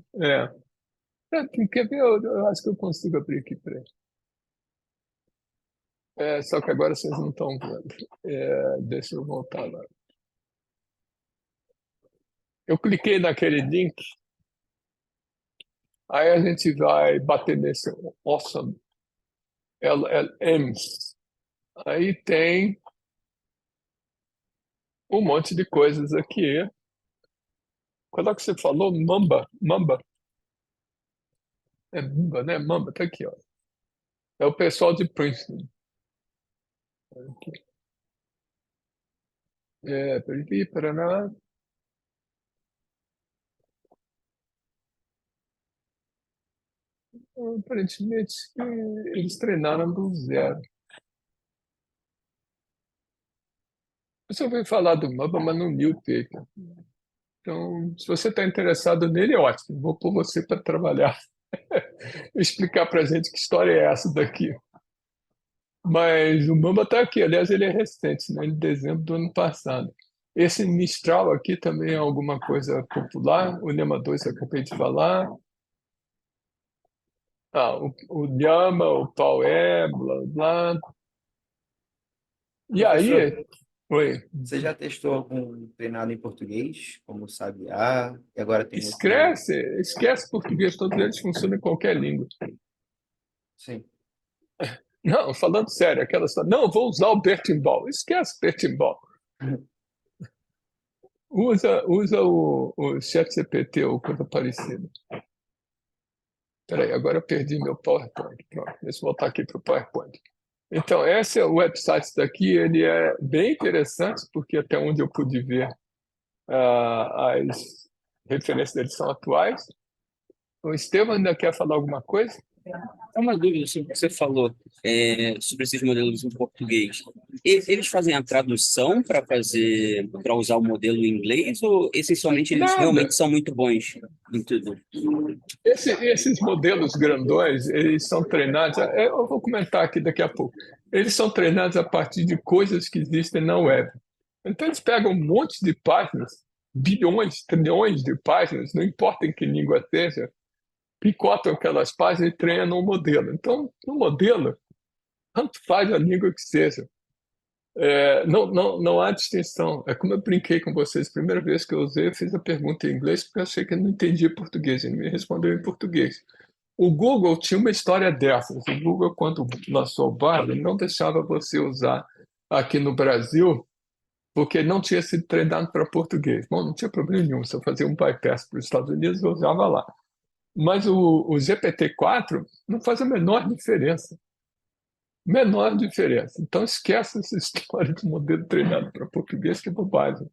Quer ver? Eu acho que eu consigo abrir aqui para ele. Só que agora vocês não estão vendo. Deixa eu voltar lá. Eu cliquei naquele link, aí a gente vai bater nesse Awesome LLMs. Aí tem um monte de coisas aqui. Qual é que você falou? Mamba. Mamba. É Mamba, né? Mamba, tá aqui, ó. É o pessoal de Princeton. Aqui. Peripi, Paraná. Aparentemente, eles treinaram do zero. Você ouviu falar do Mamba, mas não li o paper. Então, se você está interessado nele, ótimo. Vou pôr você para trabalhar. Explicar para a gente que história é essa daqui. Mas o Mamba está aqui. Aliás, ele é recente, né? De dezembro do ano passado. Esse Mistral aqui também é alguma coisa popular. O Lema 2 eu acabei de falar. O Llama, o Paué, blá, blá. E aí... Professor, Oi. você já testou algum treinado em português, como o Sabiá, e agora tem outro? Esquece português. Todos eles funcionam em qualquer língua. Sim. Não, falando sério, aquela história. Não, vou usar o Bertimbal. Esquece Bertimbal. Usa o ChatGPT ou coisa parecida. Espera aí, agora eu perdi meu PowerPoint. Pronto, deixa eu voltar aqui para o PowerPoint. Então, esse é o website daqui. Ele é bem interessante, porque até onde eu pude ver, as referências deles são atuais. O Estevam ainda quer falar alguma coisa? É uma dúvida sobre o que você falou sobre esses modelos em português. Eles fazem a tradução para usar o modelo em inglês ou essencialmente eles Nada. realmente são muito bons em tudo? Esses modelos grandões, eles são treinados, eu vou comentar aqui daqui a pouco, eles são treinados a partir de coisas que existem na web. Então, eles pegam um monte de páginas, bilhões, trilhões de páginas, não importa em que língua seja, picotam aquelas páginas e treinam um modelo. Então, no modelo, tanto faz a língua que seja. Não há distinção. É como eu brinquei com vocês. A primeira vez que eu usei, eu fiz a pergunta em inglês porque eu achei que ele não entendia português. Ele me respondeu em português. O Google tinha uma história dessas. O Google, quando lançou o Bard, não deixava você usar aqui no Brasil porque não tinha sido treinado para português. Bom, não tinha problema nenhum. Se eu fazia um bypass para os Estados Unidos, eu usava lá. Mas o GPT-4 não faz a menor diferença. Menor diferença. Então, esquece essa história de modelo treinado para português, que é bobagem.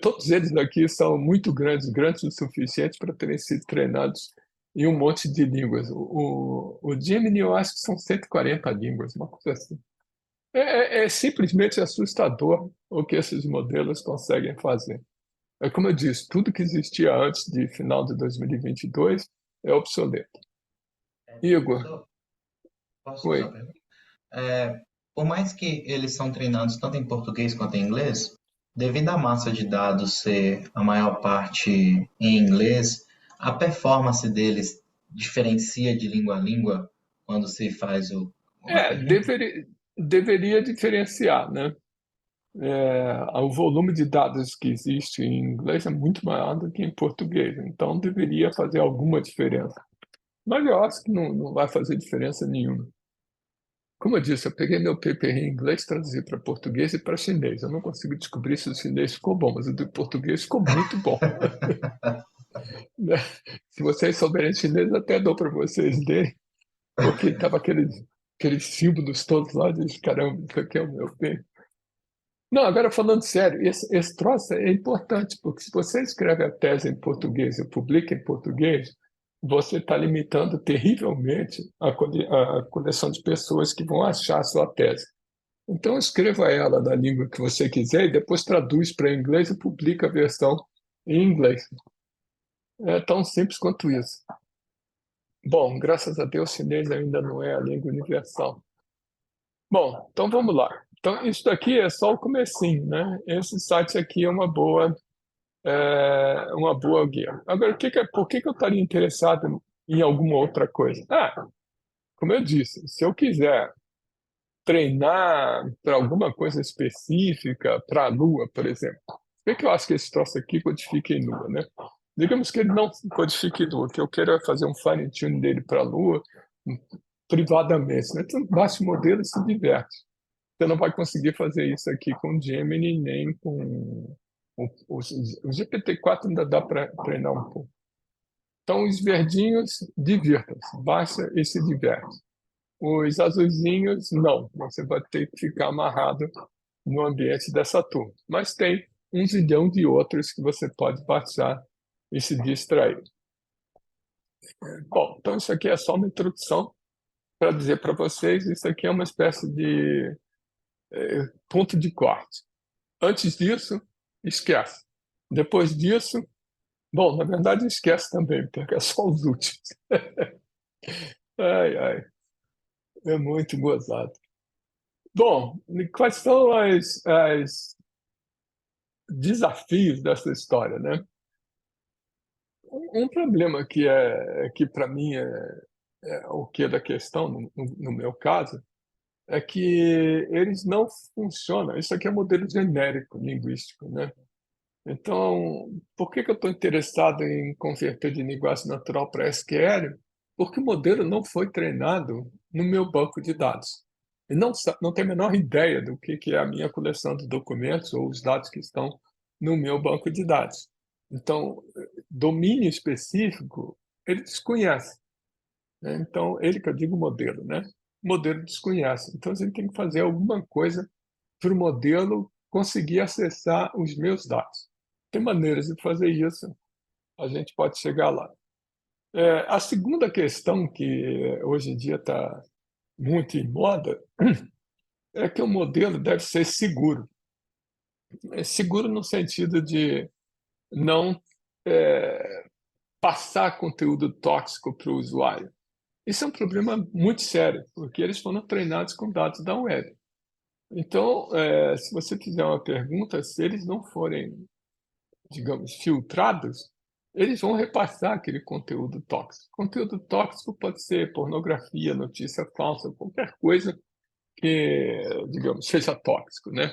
Todos eles aqui são muito grandes, grandes o suficiente para terem sido treinados e um monte de línguas. O Gemini, eu acho que são 140 línguas, uma coisa assim. É simplesmente assustador o que esses modelos conseguem fazer. É como eu disse, tudo que existia antes de final de 2022 é obsoleto. Igor, Professor, posso fazer uma oi. pergunta? Por mais que eles são treinados tanto em português quanto em inglês, devido à massa de dados ser a maior parte em inglês, a performance deles diferencia de língua a língua quando se faz o É, aprendizado? deveria diferenciar, né? O volume de dados que existe em inglês é muito maior do que em português, então deveria fazer alguma diferença. Mas eu acho que não vai fazer diferença nenhuma. Como eu disse, eu peguei meu paper em inglês, traduzi para português e para chinês. Eu não consigo descobrir se o chinês ficou bom, mas o do português ficou muito bom. Né? Se vocês souberem chinês, até dou para vocês lerem, porque estava aqueles símbolos todos lá, de caramba, isso aqui é o meu paper. Não, agora falando sério, esse troço é importante, porque se você escreve a tese em português e publica em português, você está limitando terrivelmente a coleção de pessoas que vão achar a sua tese. Então, escreva ela na língua que você quiser e depois traduz para inglês e publica a versão em inglês. É tão simples quanto isso. Bom, graças a Deus, chinês ainda não é a língua universal. Bom, então vamos lá. Então, isso daqui é só o comecinho, né? Esse site aqui é uma boa guia. Agora, por que eu estaria interessado em alguma outra coisa? Como eu disse, se eu quiser treinar para alguma coisa específica, para a Lua, por exemplo, por que eu acho que esse troço aqui codifica em Lua, né? Digamos que ele não codifique em Lua, que eu queira fazer um fine-tune dele para a Lua privadamente, né? Então, baixa o modelo e se diverte. Você não vai conseguir fazer isso aqui com o Gemini, nem com o GPT-4 ainda dá para treinar um pouco. Então, os verdinhos, divirtam-se, baixa e se diverte. Os azulzinhos, não, você vai ter que ficar amarrado no ambiente dessa turma. Mas tem um zilhão de outros que você pode baixar e se distrair. Bom, então isso aqui é só uma introdução para dizer para vocês, isso aqui é uma espécie de ponto de corte. Antes disso, esquece. Depois disso, bom, na verdade esquece também, porque é só os últimos. Ai, ai, é muito gozado. Bom, quais são as desafios dessa história, né? Um problema que para mim é o que da questão, no meu caso, é que eles não funcionam. Isso aqui é um modelo genérico linguístico, né? Então, por que eu estou interessado em converter de linguagem natural para SQL? Porque o modelo não foi treinado no meu banco de dados. E não tem a menor ideia do que é a minha coleção de documentos ou os dados que estão no meu banco de dados. Então, domínio específico, ele desconhece, né? Então, ele que eu digo modelo, né? O modelo desconhece. Então, a gente tem que fazer alguma coisa para o modelo conseguir acessar os meus dados. Tem maneiras de fazer isso, a gente pode chegar lá. A segunda questão que hoje em dia está muito em moda é que o modelo deve ser seguro. É seguro no sentido de não passar conteúdo tóxico para o usuário. Isso é um problema muito sério, porque eles foram treinados com dados da web. Então, se você fizer uma pergunta, se eles não forem, digamos, filtrados, eles vão repassar aquele conteúdo tóxico. Conteúdo tóxico pode ser pornografia, notícia falsa, qualquer coisa que, digamos, seja tóxico, né?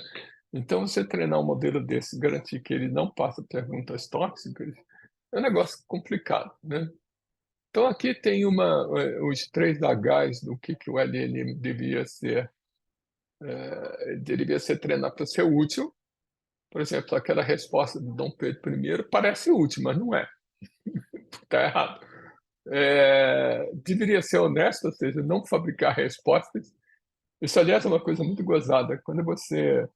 Então, você treinar um modelo desse, garantir que ele não passa perguntas tóxicas, é um negócio complicado, né? Então, aqui tem os 3 Hs do que o LLM deveria ser treinado para ser útil. Por exemplo, aquela resposta do Dom Pedro I parece útil, mas não é. Está errado. Deveria ser honesto, ou seja, não fabricar respostas. Isso, aliás, é uma coisa muito gozada. Quando você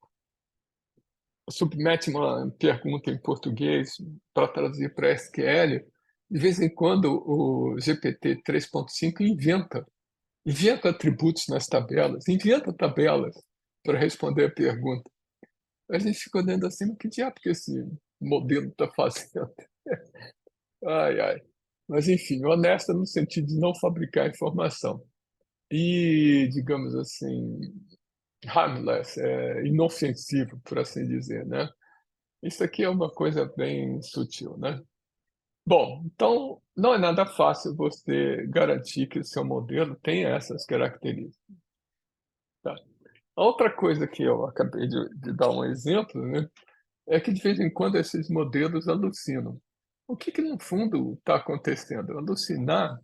submete uma pergunta em português para traduzir para SQL, De vez em quando, o GPT 3.5 inventa atributos nas tabelas, inventa tabelas para responder a pergunta. A gente fica olhando assim, mas que diabo que esse modelo está fazendo? Ai, ai. Mas, enfim, honesta no sentido de não fabricar informação. E, digamos assim, harmless, inofensivo, por assim dizer, né? Isso aqui é uma coisa bem sutil, né? Bom, então não é nada fácil você garantir que o seu modelo tenha essas características. Tá? A outra coisa que eu acabei de dar um exemplo, né, é que de vez em quando esses modelos alucinam. O que que no fundo está acontecendo? Alucinar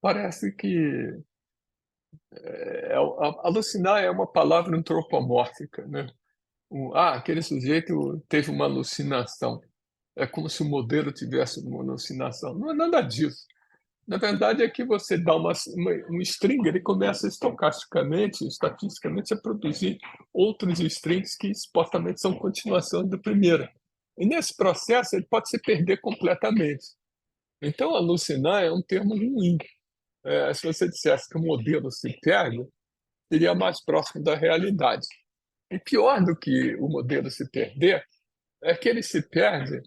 parece que alucinar é uma palavra antropomórfica, né? Aquele sujeito teve uma alucinação. É como se o modelo tivesse uma alucinação. Não é nada disso. Na verdade, é que você dá um string, ele começa estocasticamente, estatisticamente, a produzir outros strings que supostamente são continuação do primeiro. E nesse processo, ele pode se perder completamente. Então, alucinar é um termo ruim. Se você dissesse que o modelo se perde, seria mais próximo da realidade. E pior do que o modelo se perder, é que ele se perde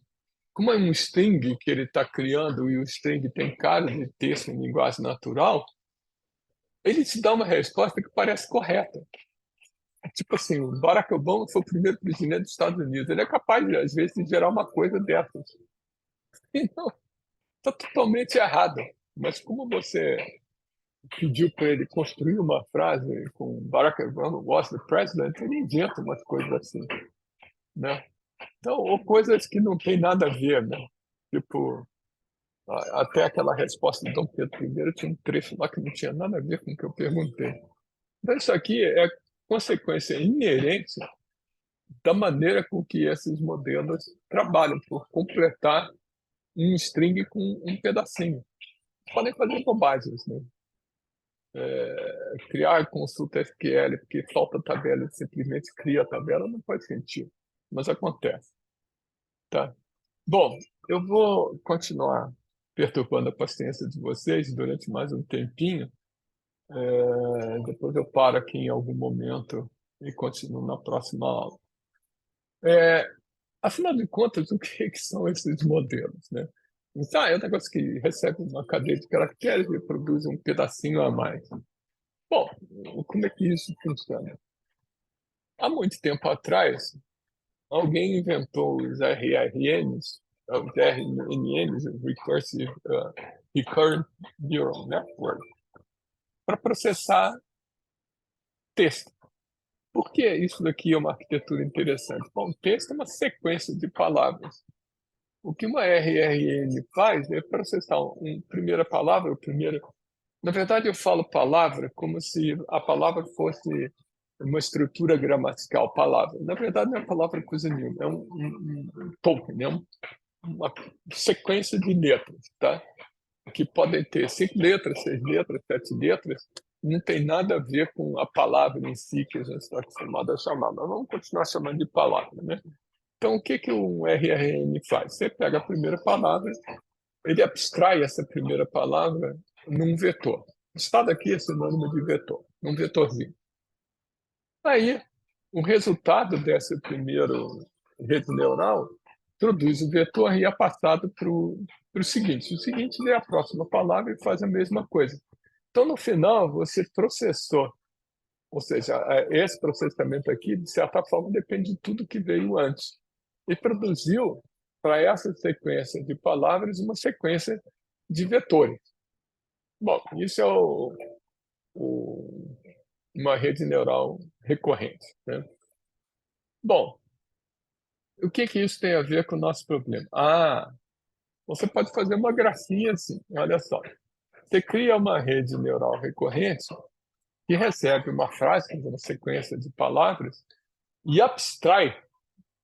como é um string que ele está criando e o string tem cara de texto em linguagem natural, ele te dá uma resposta que parece correta. Tipo assim, o Barack Obama foi o primeiro presidente dos Estados Unidos. Ele é capaz, às vezes, de gerar uma coisa dessas. Então, está totalmente errado. Mas como você pediu para ele construir uma frase com Barack Obama was the president, ele inventa umas coisas assim, né? Então, ou coisas que não tem nada a ver, né? Tipo, até aquela resposta de Dom Pedro I tinha um trecho lá que não tinha nada a ver com o que eu perguntei. Então, isso aqui é consequência inerente da maneira com que esses modelos trabalham, por completar um string com um pedacinho. Podem fazer bobagens, né? Criar consulta SQL porque falta tabela e simplesmente cria a tabela não faz sentido, mas acontece. Tá? Bom, eu vou continuar perturbando a paciência de vocês durante mais um tempinho. Depois eu paro aqui em algum momento e continuo na próxima aula. Afinal de contas, o que são esses modelos, né? Então, é um negócio que recebe uma cadeia de caracteres e produz um pedacinho a mais. Bom, como é que isso funciona? Há muito tempo atrás, alguém inventou os RNNs, os RNNs, Recurrent Neural Network, para processar texto. Por que isso daqui é uma arquitetura interessante? Bom, texto é uma sequência de palavras. O que uma RNN faz é processar uma primeira palavra, Na verdade, eu falo palavra como se a palavra fosse uma estrutura gramatical, palavra. Na verdade, não é palavra coisa nenhuma, é um token, é uma sequência de letras, tá? Que podem ter 5 letras, 6 letras, 7 letras, não tem nada a ver com a palavra em si que a gente está acostumado a chamar, mas vamos continuar chamando de palavra, né? Então, o que que um RNN faz? Você pega a primeira palavra, ele abstrai essa primeira palavra num vetor. Está daqui é sinônimo de vetor, num vetorzinho. Aí, o resultado dessa primeira rede neural produz o vetor e é passado para o seguinte. O seguinte é a próxima palavra e faz a mesma coisa. Então, no final, você processou, ou seja, esse processamento aqui, de certa forma, depende de tudo que veio antes. E produziu, para essa sequência de palavras, uma sequência de vetores. Bom, isso é uma rede neural recorrente, né? Bom, o que que isso tem a ver com o nosso problema? Você pode fazer uma gracinha assim, olha só. Você cria uma rede neural recorrente que recebe uma frase, uma sequência de palavras, e abstrai,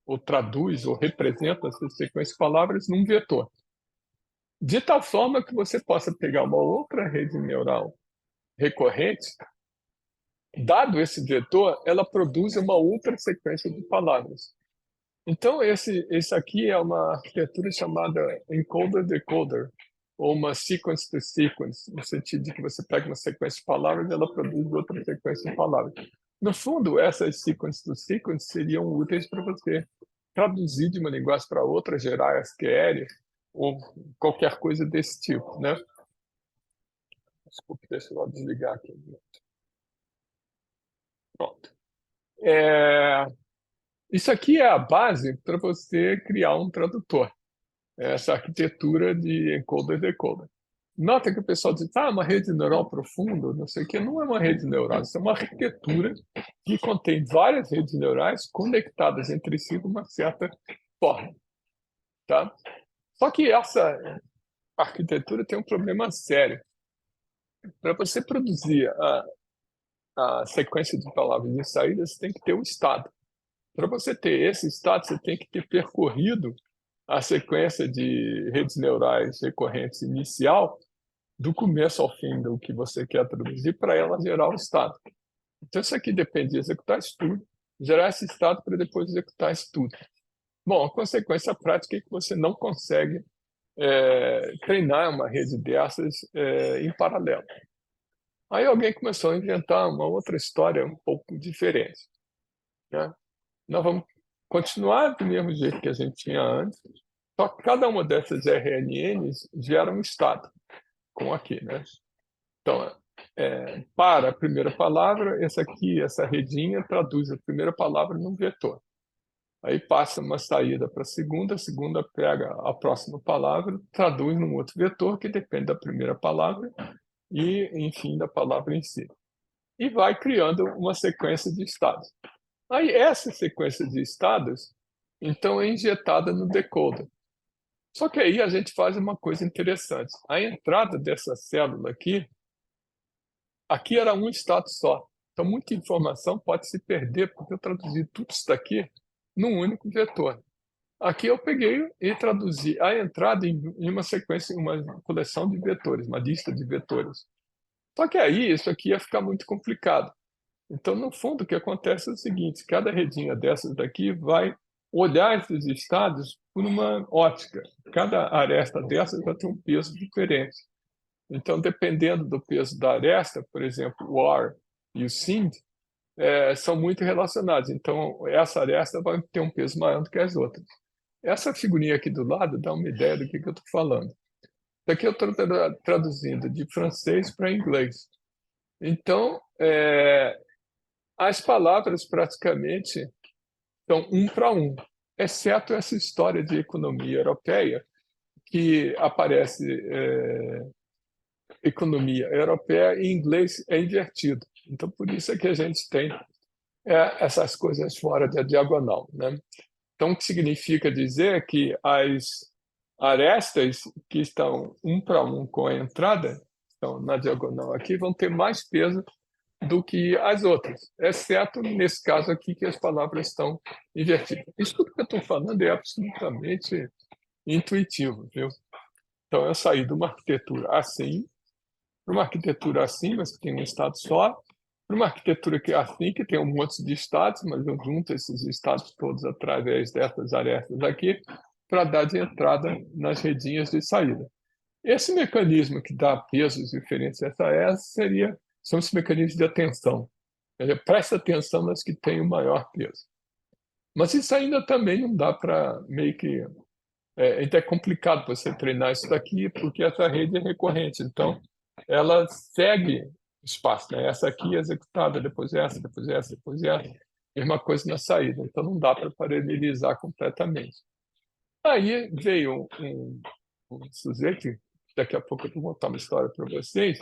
ou traduz, ou representa essa sequência de palavras num vetor. De tal forma que você possa pegar uma outra rede neural recorrente, dado esse vetor, ela produz uma outra sequência de palavras. Então, esse aqui é uma arquitetura chamada encoder-decoder. ou uma sequence to sequence, no sentido de que você pega uma sequência de palavras e ela produz outra sequência de palavras. No fundo, essas sequence to sequence seriam úteis para você traduzir de uma linguagem para outra, gerar SQL ou qualquer coisa desse tipo, né? Desculpe, deixa eu desligar aqui. Pronto. Isso aqui é a base para você criar um tradutor, essa arquitetura de encoder-decoder. Nota que o pessoal diz, uma rede neural profunda, não sei o que, não é uma rede neural, isso é uma arquitetura que contém várias redes neurais conectadas entre si de uma certa forma. Tá? Só que essa arquitetura tem um problema sério. Para você produzir a sequência de palavras de saída, você tem que ter um estado. Para você ter esse estado, você tem que ter percorrido a sequência de redes neurais recorrentes inicial do começo ao fim do que você quer traduzir para ela gerar o estado. Então, isso aqui depende de executar isso tudo, gerar esse estado para depois executar isso tudo. Bom, a consequência prática é que você não consegue treinar uma rede dessas em paralelo. Aí alguém começou a inventar uma outra história um pouco diferente, né? Nós vamos continuar do mesmo jeito que a gente tinha antes, só que cada uma dessas RNNs gera um estado, como aqui, né? Então, para a primeira palavra, essa redinha traduz a primeira palavra num vetor. Aí passa uma saída para a segunda pega a próxima palavra, traduz num outro vetor que depende da primeira palavra e, enfim, da palavra em si. E vai criando uma sequência de estados. Aí essa sequência de estados, então, é injetada no decoder. Só que aí a gente faz uma coisa interessante. A entrada dessa célula aqui era um estado só. Então, muita informação pode se perder, porque eu traduzi tudo isso daqui num único vetor. Aqui eu peguei e traduzi a entrada em uma sequência, uma coleção de vetores, uma lista de vetores. Só que aí isso aqui ia ficar muito complicado. Então, no fundo, o que acontece é o seguinte: cada redinha dessas daqui vai olhar esses estados por uma ótica. Cada aresta dessas vai ter um peso diferente. Então, dependendo do peso da aresta, por exemplo, o OR e o SIND, são muito relacionados. Então, essa aresta vai ter um peso maior do que as outras. Essa figurinha aqui do lado dá uma ideia do que eu estou falando. Daqui eu estou traduzindo de francês para inglês. Então, as palavras praticamente são um para um, exceto essa história de economia europeia, que aparece economia europeia em inglês é invertido. Então, por isso é que a gente tem essas coisas fora da diagonal, né? Então, o que significa dizer que as arestas que estão um para um com a entrada, estão na diagonal aqui, vão ter mais peso do que as outras, exceto nesse caso aqui que as palavras estão invertidas. Isso tudo que eu estou falando é absolutamente intuitivo, viu? Então, eu saí de uma arquitetura assim, para uma arquitetura assim, mas que tem um estado só, para uma arquitetura que é assim, que tem um monte de estados, mas eu junto esses estados todos através dessas arestas aqui, para dar de entrada nas redinhas de saída. Esse mecanismo que dá pesos diferentes a essa são os mecanismos de atenção. Presta atenção nas que têm o maior peso. Mas isso ainda também não dá para meio que... ainda é complicado você treinar isso daqui, porque essa rede é recorrente. Então, ela segue o espaço, né? Essa aqui é executada, depois essa, depois essa, depois essa. Mesma coisa na saída. Então, não dá para paralelizar completamente. Aí veio um sujeito, daqui a pouco eu vou contar uma história para vocês,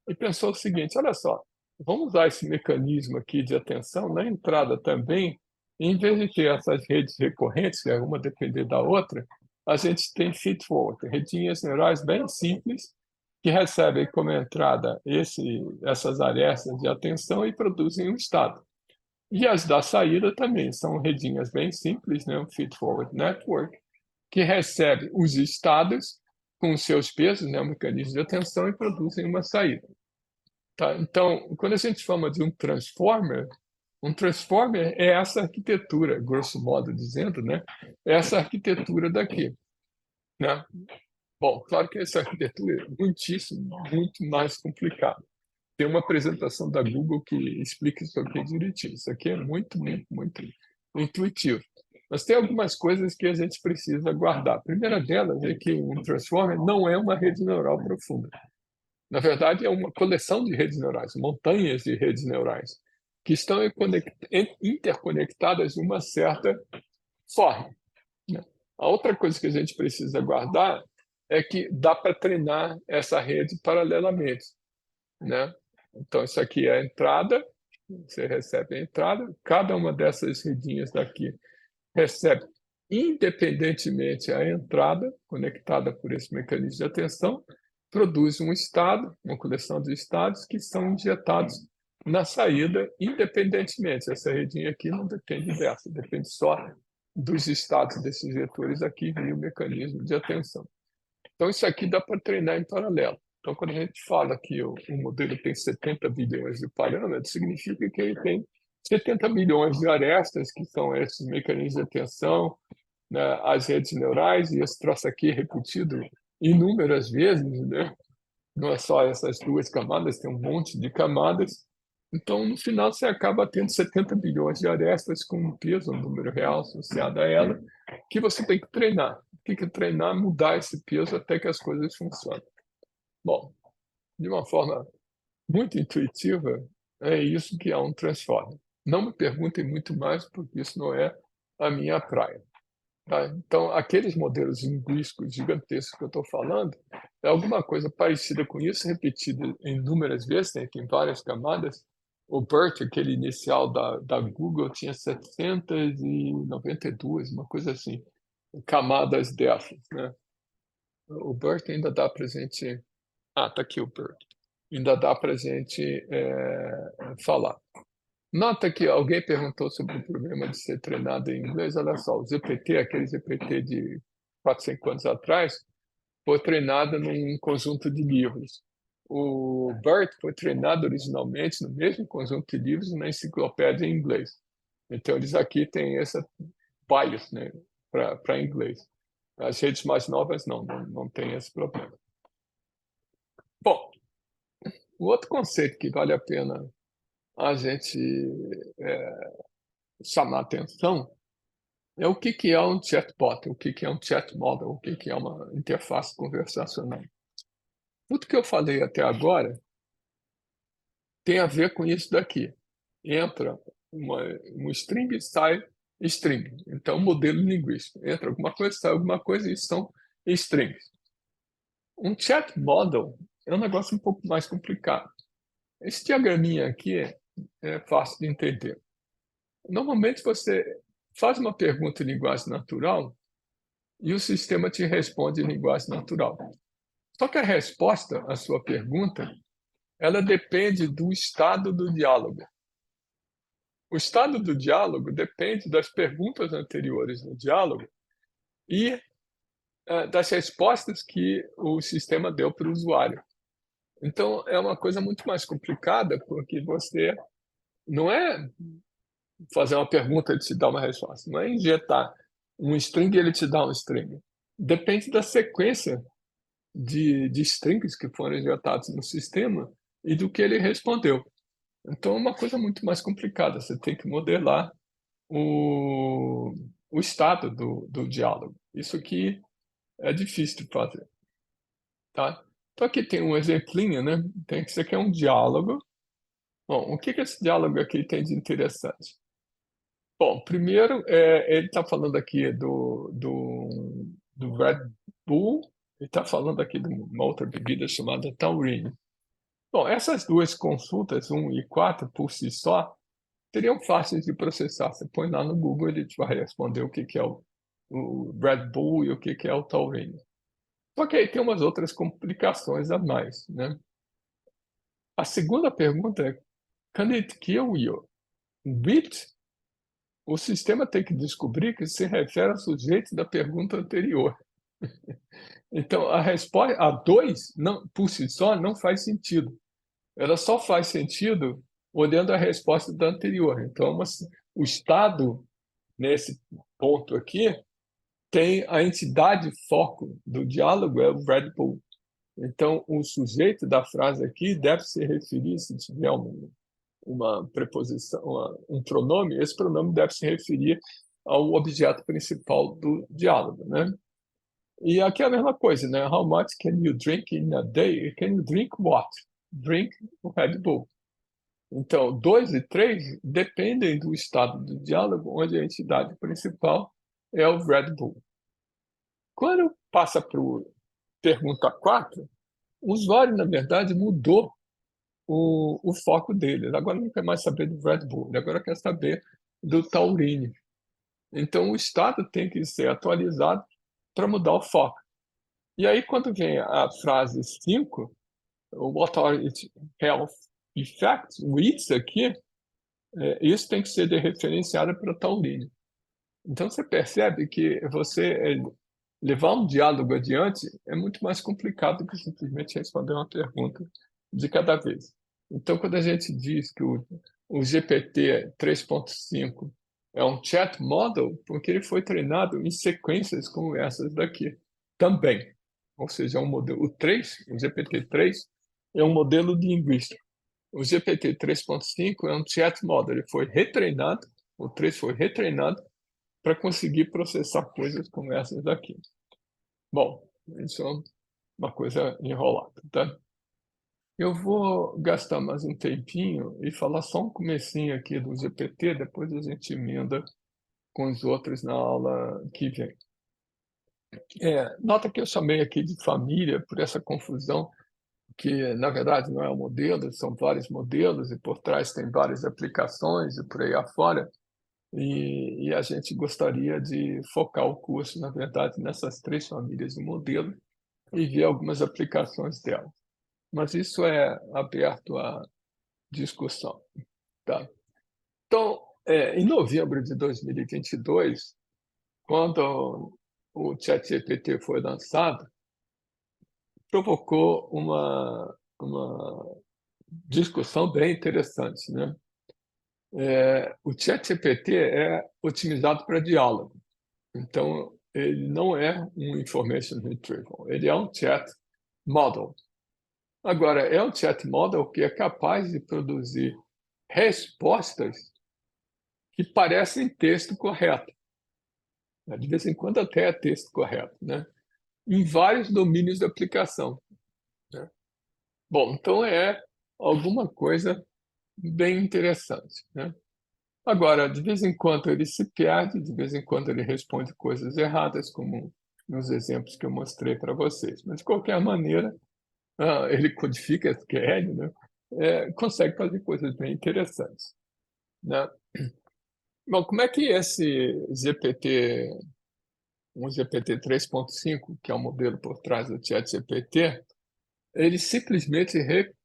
e pensou o seguinte: olha só, vamos usar esse mecanismo aqui de atenção na entrada também, e em vez de ter essas redes recorrentes, que é uma depender da outra, a gente tem feed-forward, redinhas neurais bem simples, que recebem como entrada essas arestas de atenção e produzem um estado. E as da saída também são redinhas bem simples, né? Um feed-forward network, que recebe os estados com os seus pesos, né? Um mecanismo de atenção, e produzem uma saída. Tá? Então, quando a gente fala de um transformer é essa arquitetura, grosso modo dizendo, né? É essa arquitetura daqui, né? Bom, claro que essa arquitetura é muito mais complicada. Tem uma apresentação da Google que explica isso aqui direitinho. Isso aqui é muito intuitivo. Mas tem algumas coisas que a gente precisa guardar. A primeira delas é que um Transformer não é uma rede neural profunda. Na verdade, é uma coleção de redes neurais, montanhas de redes neurais, que estão interconectadas de uma certa forma, né? A outra coisa que a gente precisa guardar é que dá para treinar essa rede paralelamente, né? Então, isso aqui é a entrada, você recebe a entrada, cada uma dessas redinhas daqui recebe independentemente a entrada, conectada por esse mecanismo de atenção, produz um estado, uma coleção de estados que são injetados na saída independentemente. Essa redinha aqui não depende dessa, depende só dos estados desses vetores aqui via o mecanismo de atenção. Então, isso aqui dá para treinar em paralelo. Então, quando a gente fala que o modelo tem 70 bilhões de parâmetros, significa que ele tem 70 milhões de arestas, que são esses mecanismos de atenção, né, as redes neurais, e esse troço aqui é repetido inúmeras vezes, né? Não é só essas duas camadas, tem um monte de camadas. Então, no final, você acaba tendo 70 bilhões de arestas com um peso, um número real associado a ela, que você tem que treinar. Tem que treinar, mudar esse peso até que as coisas funcionem. Bom, de uma forma muito intuitiva, é isso que é um transformer. Não me perguntem muito mais, porque isso não é a minha praia. Tá? Então, aqueles modelos linguísticos gigantescos que eu estou falando é alguma coisa parecida com isso, repetido inúmeras vezes, né? Tem várias camadas. O BERT, aquele inicial da Google, tinha 792, uma coisa assim, camadas dessas, né? O BERT ainda dá para a gente... Ah, está aqui o BERT. Ainda dá para a gente falar. Nota que alguém perguntou sobre o problema de ser treinado em inglês. Olha só, o GPT, aquele GPT de 4, 5 anos atrás, foi treinado num conjunto de livros. O BERT foi treinado originalmente no mesmo conjunto de livros na enciclopédia em inglês. Então, eles aqui têm essa bias, né, para inglês. As redes mais novas não tem esse problema. Bom, o outro conceito que vale a pena a gente chamar atenção é o que é um chatbot, o que é um chat model, o que é uma interface conversacional. Tudo que eu falei até agora tem a ver com isso daqui. Entra um string e sai string. Então, modelo linguístico. Entra alguma coisa, sai alguma coisa, e são strings. Um chat model é um negócio um pouco mais complicado. Esse diagraminha aqui é fácil de entender. Normalmente, você faz uma pergunta em linguagem natural e o sistema te responde em linguagem natural. Só que a resposta à sua pergunta, ela depende do estado do diálogo. O estado do diálogo depende das perguntas anteriores no diálogo e das respostas que o sistema deu para o usuário. Então, é uma coisa muito mais complicada, porque você não é fazer uma pergunta e te dar uma resposta, não é injetar um string e ele te dá um string. Depende da sequência de strings que foram injetados no sistema e do que ele respondeu. Então, é uma coisa muito mais complicada. Você tem que modelar o estado do diálogo. Isso aqui é difícil de fazer. Tá? Então, aqui tem um exemplinho, né? Isso aqui é um diálogo. Bom, o que esse diálogo aqui tem de interessante? Bom, primeiro, ele está falando aqui do Red Bull, ele está falando aqui de uma outra bebida chamada Taurine. Bom, essas duas consultas, 1 e 4, por si só, seriam fáceis de processar. Você põe lá no Google, ele te vai responder o que é o Red Bull e o que é o Taurine. Só que aí tem umas outras complicações a mais, né? A segunda pergunta é, can it kill you? With? O sistema tem que descobrir que se refere ao sujeito da pergunta anterior. Então, a resposta a 2, por si só, não faz sentido. Ela só faz sentido olhando a resposta da anterior. Então, o estado, nesse ponto aqui, tem a entidade foco do diálogo é o Red Bull. Então, o sujeito da frase aqui deve se referir, se tiver uma preposição, um pronome, esse pronome deve se referir ao objeto principal do diálogo, né? E aqui é a mesma coisa, né? How much can you drink in a day? Can you drink what? Drink o Red Bull. Então, 2 e 3 dependem do estado do diálogo, onde a entidade principal é o Red Bull. Quando passa para o pergunta 4, o usuário, na verdade, mudou o foco dele. Ele agora não quer mais saber do Red Bull, ele agora quer saber do Taurine. Então, o estado tem que ser atualizado para mudar o foco. E aí, quando vem a frase 5, what are its health effects, o its aqui, isso tem que ser referenciado para Taurine. Então, você percebe que levar um diálogo adiante é muito mais complicado do que simplesmente responder uma pergunta de cada vez. Então, quando a gente diz que o GPT 3.5 é um chat model, porque ele foi treinado em sequências como essas daqui também. Ou seja, é um modelo, o GPT-3 é um modelo linguístico. O GPT 3.5 é um chat model, ele foi retreinado, o 3 foi retreinado para conseguir processar coisas como essas daqui. Bom, isso é uma coisa enrolada, tá? Eu vou gastar mais um tempinho e falar só um comecinho aqui do GPT, depois a gente emenda com os outros na aula que vem. Nota que eu chamei aqui de família por essa confusão, que na verdade não é um modelo, são vários modelos e por trás tem várias aplicações e por aí afora. E a gente gostaria de focar o curso, na verdade, nessas 3 famílias de modelo e ver algumas aplicações delas. Mas isso é aberto à discussão, tá? Então, em novembro de 2022, quando o ChatGPT foi lançado, provocou uma discussão bem interessante, né? O ChatGPT é otimizado para diálogo. Então, ele não é um information retrieval, ele é um chat model. Agora, é um chat model que é capaz de produzir respostas que parecem texto correto. De vez em quando até é texto correto, né? Em vários domínios da aplicação, né? Bom, então é alguma coisa bem interessante, né? Agora, de vez em quando ele se perde, de vez em quando ele responde coisas erradas, como nos exemplos que eu mostrei para vocês. Mas, de qualquer maneira, ele codifica SQL, né? Consegue fazer coisas bem interessantes, né? Bom, como é que esse um GPT 3.5, que é o modelo por trás do ChatGPT, eles simplesmente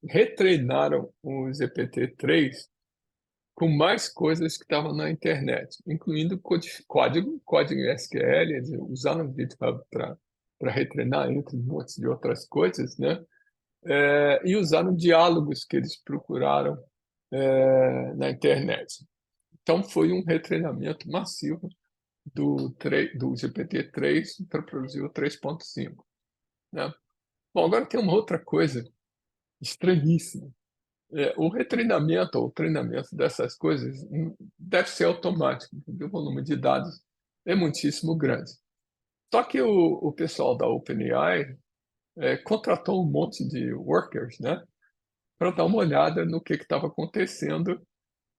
retreinaram o GPT-3 com mais coisas que estavam na internet, incluindo código SQL, eles usaram o GitHub para retreinar, entre um monte de outras coisas, né? E usaram diálogos que eles procuraram na internet. Então, foi um retreinamento massivo do GPT-3 para produzir o 3.5, né? Bom, agora tem uma outra coisa estranhíssima. O retreinamento ou o treinamento dessas coisas deve ser automático, porque o volume de dados é muitíssimo grande. Só que o pessoal da OpenAI contratou um monte de workers, né, para dar uma olhada no que estava acontecendo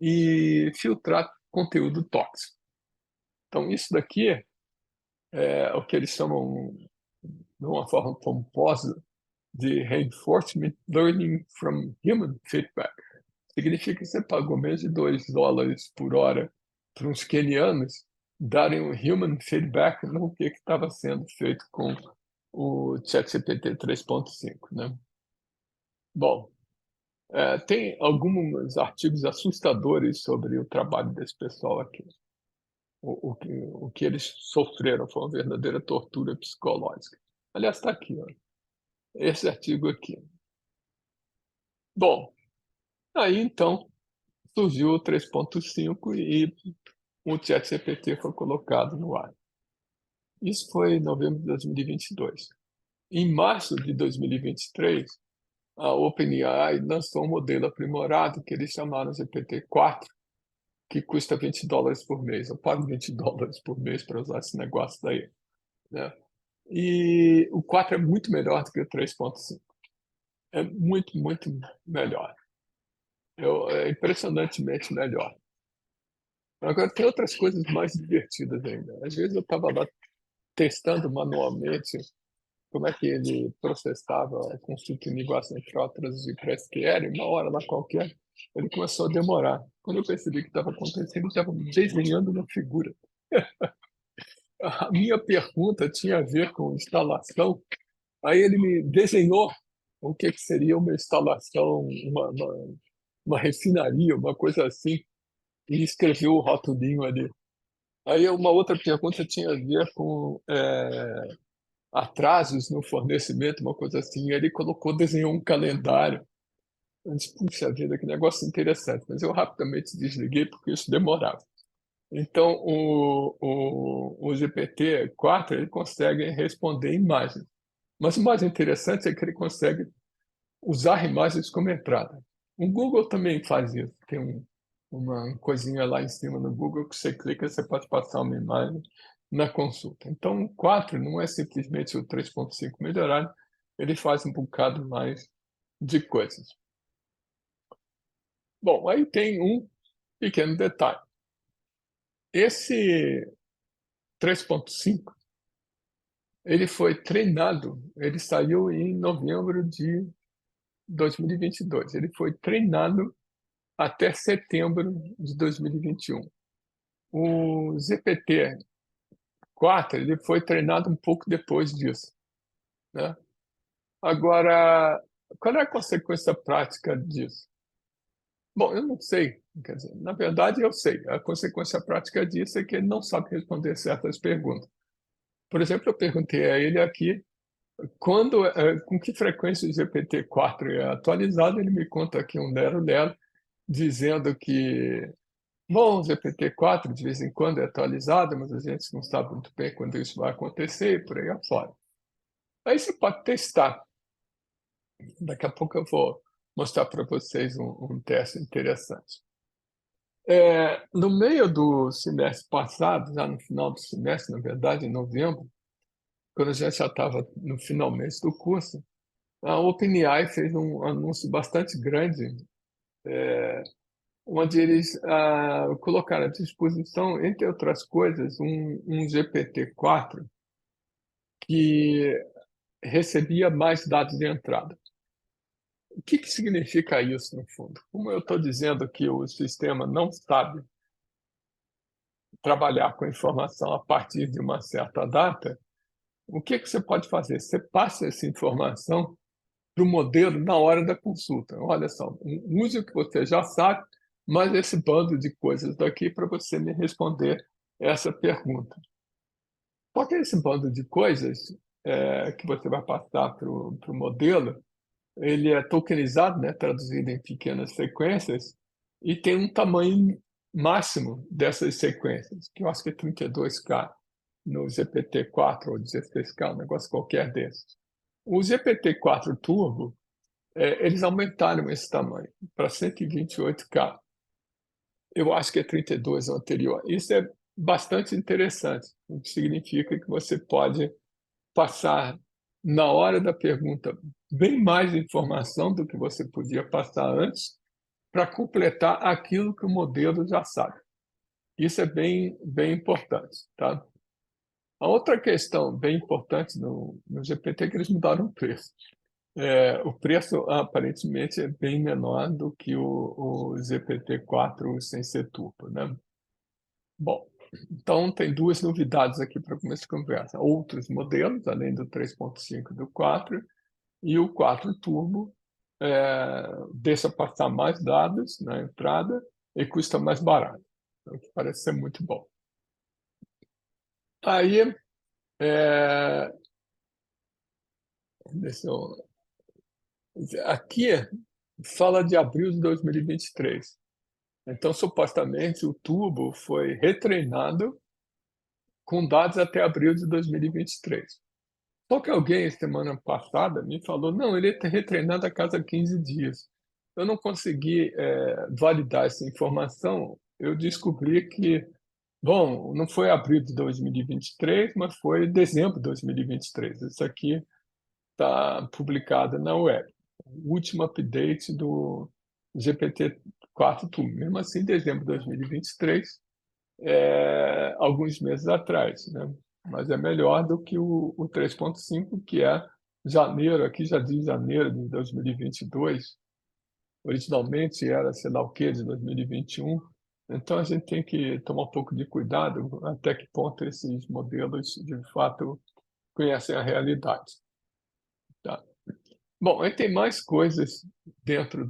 e filtrar conteúdo tóxico. Então, isso daqui é o que eles chamam, de uma forma pomposa, de Reinforcement Learning from Human Feedback. Significa que você pagou menos de $2 por hora para uns quenianos darem um human feedback no que estava sendo feito com o ChatGPT 3.5, né? Bom, tem alguns artigos assustadores sobre o trabalho desse pessoal aqui. O que eles sofreram foi uma verdadeira tortura psicológica. Aliás, está aqui, ó, esse artigo aqui. Bom, aí então surgiu o 3.5 e o ChatGPT foi colocado no ar. Isso foi em novembro de 2022. Em março de 2023, a OpenAI lançou um modelo aprimorado que eles chamaram GPT-4, que custa $20 por mês. Eu pago $20 por mês para usar esse negócio daí, né? E o 4 é muito melhor do que o 3.5. É muito, muito melhor. É impressionantemente melhor. Agora, tem outras coisas mais divertidas ainda. Às vezes eu estava lá testando manualmente como é que ele processava a consulta em linguagem entre outras e para SQL, e uma hora lá qualquer, ele começou a demorar. Quando eu percebi o que estava acontecendo, ele estava desenhando uma figura. A minha pergunta tinha a ver com instalação, aí ele me desenhou o que seria uma instalação, uma refinaria, uma coisa assim, e escreveu o rotulinho ali. Aí uma outra pergunta tinha a ver com atrasos no fornecimento, uma coisa assim. E ele colocou, desenhou um calendário. Eu disse, puxa vida, que negócio interessante. Mas eu rapidamente desliguei porque isso demorava. Então, o GPT-4 ele consegue responder imagens. Mas o mais interessante é que ele consegue usar imagens como entrada. O Google também faz isso. Tem uma coisinha lá em cima no Google que você clica, você pode passar uma imagem na consulta. Então, o 4 não é simplesmente o 3.5 melhorado, ele faz um bocado mais de coisas. Bom, aí tem um pequeno detalhe. Esse 3.5, ele foi treinado, ele saiu em novembro de 2022. Ele foi treinado até setembro de 2021. O GPT-4 ele foi treinado um pouco depois disso, né? Agora, qual é a consequência prática disso? Bom, eu não sei. Quer dizer, na verdade, eu sei. A consequência prática disso é que ele não sabe responder certas perguntas. Por exemplo, eu perguntei a ele aqui com que frequência o GPT-4 é atualizado. Ele me conta aqui um lero-lero, dizendo que bom, o GPT-4 de vez em quando é atualizado, mas a gente não sabe muito bem quando isso vai acontecer e por aí afora. Aí você pode testar. Daqui a pouco eu vou mostrar para vocês um teste interessante. No meio do semestre passado, já no final do semestre, na verdade, em novembro, quando a gente já estava no finalmente do curso, a OpenAI fez um anúncio bastante grande, onde eles colocaram à disposição, entre outras coisas, um GPT-4 que recebia mais dados de entrada. O que significa isso, no fundo? Como eu estou dizendo que o sistema não sabe trabalhar com informação a partir de uma certa data, o que você pode fazer? Você passa essa informação para o modelo na hora da consulta. Olha só, use o que você já sabe, mas esse bando de coisas daqui para você me responder essa pergunta. Porque esse bando de coisas que você vai passar para o modelo, ele é tokenizado, né, traduzido em pequenas sequências, e tem um tamanho máximo dessas sequências, que eu acho que é 32K no GPT-4 ou 16K, um negócio qualquer desses. O GPT-4 Turbo, eles aumentaram esse tamanho para 128K. Eu acho que é 32 o anterior. Isso é bastante interessante, o que significa que você pode passar na hora da pergunta bem mais informação do que você podia passar antes para completar aquilo que o modelo já sabe. Isso é bem, bem importante, tá? A outra questão bem importante no GPT é que eles mudaram o preço. O preço aparentemente é bem menor do que o GPT-4 sem ser turbo, né? Bom, então tem duas novidades aqui para começar a conversa. Outros modelos, além do 3.5 e do 4, e o 4 Turbo deixa passar mais dados na entrada e custa mais barato, o que parece ser muito bom. Aí, deixa eu... aqui fala de abril de 2023. Então, supostamente, o Turbo foi retreinado com dados até abril de 2023. Só que alguém, semana passada, me falou, não, ele é retreinado a cada 15 dias. Eu não consegui validar essa informação. Eu descobri que, bom, não foi abril de 2023, mas foi dezembro de 2023. Isso aqui está publicado na web. O último update do GPT-4 Turbo. Mesmo assim, dezembro de 2023, alguns meses atrás, né? Mas é melhor do que o 3.5, que é janeiro, aqui já diz janeiro de 2022, originalmente era sei lá o que, de 2021. Então a gente tem que tomar um pouco de cuidado até que ponto esses modelos de fato conhecem a realidade. Tá? Bom, aí tem mais coisas dentro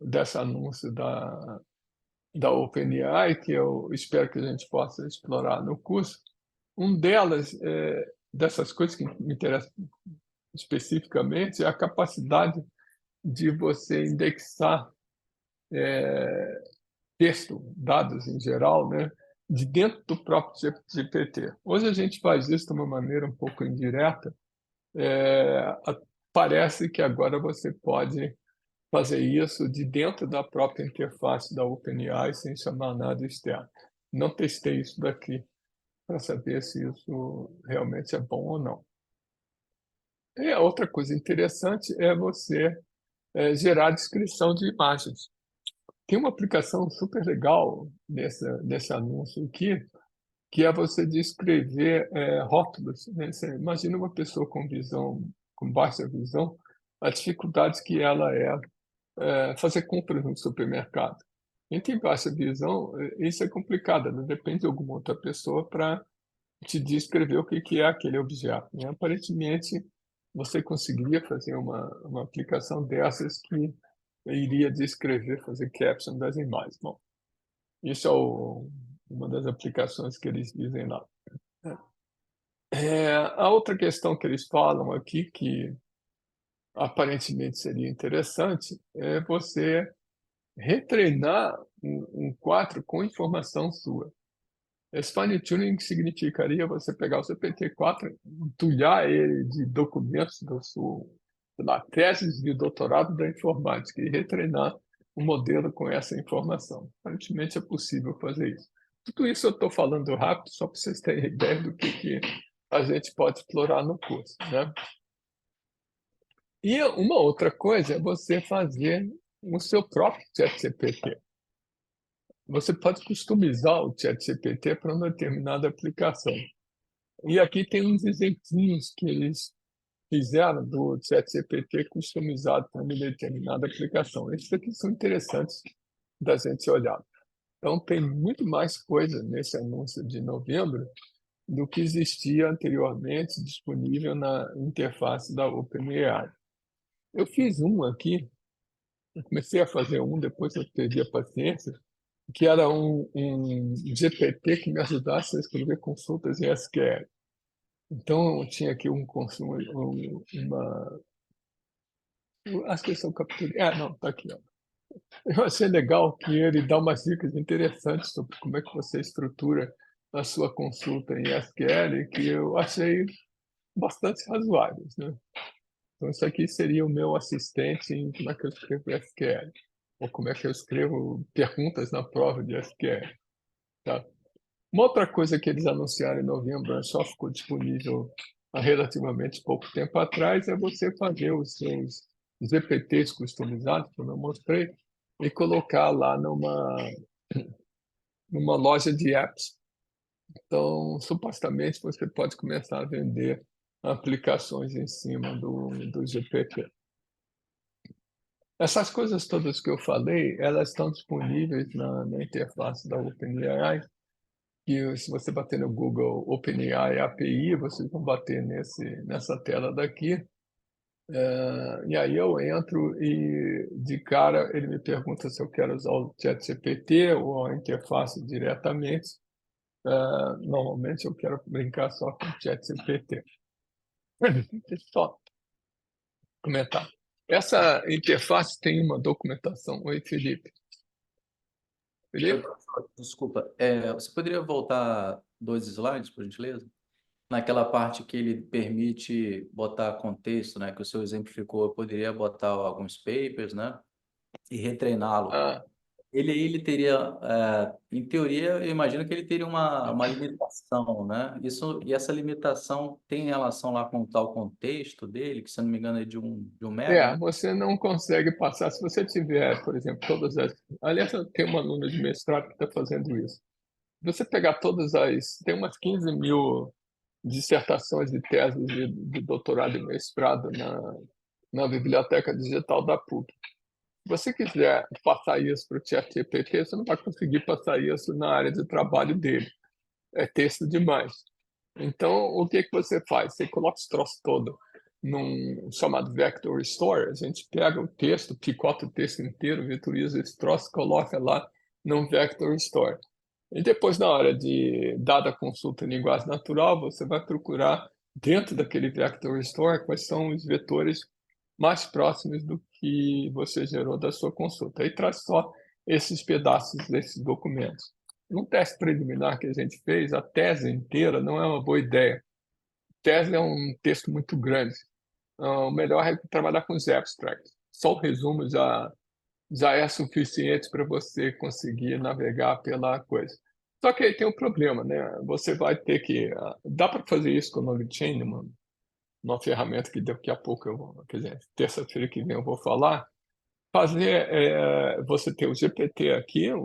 desse anúncio da OpenAI que eu espero que a gente possa explorar no curso. Delas, dessas coisas que me interessam especificamente, é a capacidade de você indexar texto, dados em geral, né, de dentro do próprio GPT. Hoje a gente faz isso de uma maneira um pouco indireta. Parece que agora você pode fazer isso de dentro da própria interface da OpenAI sem chamar nada externo. Não testei isso daqui para saber se isso realmente é bom ou não. E a outra coisa interessante é você gerar descrição de imagens. Tem uma aplicação super legal nesse anúncio aqui, que é você descrever rótulos, né? Você imagina uma pessoa com baixa visão, as dificuldades que ela fazer compras no supermercado. Quem tem baixa visão, isso é complicado, né? Depende de alguma outra pessoa para te descrever o que é aquele objeto, né? Aparentemente, você conseguiria fazer uma aplicação dessas que iria descrever, fazer caption das imagens. Bom, isso é uma das aplicações que eles dizem lá. A outra questão que eles falam aqui, que aparentemente seria interessante, é você retreinar um quadro com informação sua. Esse fine tuning significaria você pegar o GPT-4, entulhar ele de documentos da tese de doutorado da informática e retreinar o modelo com essa informação. Aparentemente é possível fazer isso. Tudo isso eu estou falando rápido, só para vocês terem ideia do que a gente pode explorar no curso, né? E uma outra coisa é você fazer o seu próprio ChatGPT. Você pode customizar o ChatGPT para uma determinada aplicação. E aqui tem uns exemplinhos que eles fizeram do ChatGPT customizado para uma determinada aplicação. Esses aqui são interessantes da gente olhar. Então, tem muito mais coisa nesse anúncio de novembro do que existia anteriormente disponível na interface da OpenAI. Eu fiz um aqui, eu comecei a fazer um, depois eu perdi a paciência, que era um GPT que me ajudasse a escrever consultas em SQL. Então, eu tinha aqui acho que são capturas. Não, está aqui. Ó. Eu achei legal que ele dá umas dicas interessantes sobre como é que você estrutura a sua consulta em SQL, que eu achei bastante razoáveis, né? Então, isso aqui seria o meu assistente em como é que eu escrevo SQL, ou como é que eu escrevo perguntas na prova de SQL. Tá? Uma outra coisa que eles anunciaram em novembro, só ficou disponível há relativamente pouco tempo atrás, é você fazer os seus GPTs customizados, como eu mostrei, e colocar lá numa loja de apps. Então, supostamente, você pode começar a vender aplicações em cima do GPT. Essas coisas todas que eu falei, elas estão disponíveis na interface da OpenAI, que se você bater no Google OpenAI API, vocês vão bater nessa tela daqui. E aí eu entro e, de cara, ele me pergunta se eu quero usar o ChatGPT ou a interface diretamente. Normalmente eu quero brincar só com o ChatGPT. Deixa eu só comentar. Essa interface tem uma documentação. Oi, Felipe. Felipe? Desculpa, você poderia voltar 2 slides, por gentileza? Naquela parte que ele permite botar contexto, né? Que o seu exemplificou, eu poderia botar alguns papers, né? E retreiná-lo. Ah, Ele teria, em teoria, eu imagino que ele teria uma limitação, né? E essa limitação tem relação lá com o tal contexto dele, que se eu não me engano é de um mega, né? você não consegue passar. Se você tiver, por exemplo, todas as. Aliás, eu tenho uma aluna de mestrado que está fazendo isso. Se você pegar todas as. Tem umas 15 mil dissertações e teses de doutorado e mestrado na biblioteca digital da PUC. Se você quiser passar isso para o ChatGPT, você não vai conseguir passar isso na área de trabalho dele. É texto demais. Então, o que você faz? Você coloca esse troço todo num chamado Vector Store. A gente pega o texto, picota o texto inteiro, vetoriza esse troço, coloca lá num Vector Store. E depois, na hora de, dada a consulta em linguagem natural, você vai procurar dentro daquele Vector Store quais são os vetores mais próximos do que você gerou da sua consulta. Aí traz só esses pedaços desses documentos. Num teste preliminar que a gente fez, a tese inteira não é uma boa ideia. Tese é um texto muito grande. O melhor é trabalhar com os abstracts. Só o resumo já é suficiente para você conseguir navegar pela coisa. Só que aí tem um problema, né? Você vai ter que. Dá para fazer isso com o Knowledge Chain, uma ferramenta que daqui a pouco eu vou, quer dizer, terça-feira que vem eu vou falar. Fazer, você ter o GPT aqui, a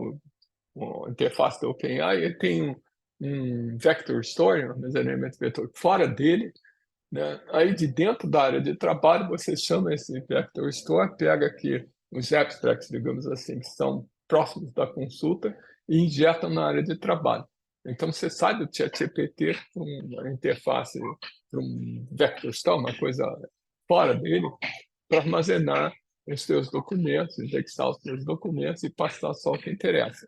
interface da OpenAI, ele tem um vector store, um armazenamento vetor fora dele, né? Aí de dentro da área de trabalho você chama esse vector store, pega aqui os abstracts, digamos assim, que são próximos da consulta e injeta na área de trabalho. Então você sai do ChatGPT com uma interface para um vector store, uma coisa fora dele, para armazenar os seus documentos, indexar os seus documentos e passar só o que interessa.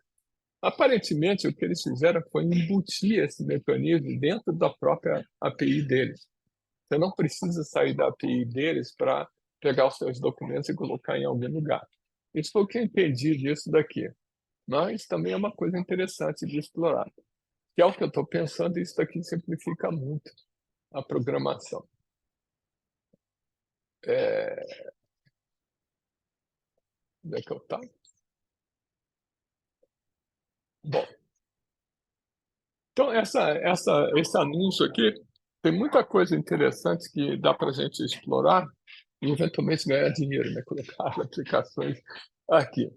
Aparentemente, o que eles fizeram foi embutir esse mecanismo dentro da própria API deles. Você não precisa sair da API deles para pegar os seus documentos e colocar em algum lugar. Isso foi o que eu entendi disso daqui. Mas também é uma coisa interessante de explorar. Que é o que eu estou pensando, e isso daqui simplifica muito a programação. Onde é que eu estava? Bom, então esse anúncio aqui tem muita coisa interessante que dá para a gente explorar e eventualmente ganhar dinheiro, né? Colocar as aplicações aqui.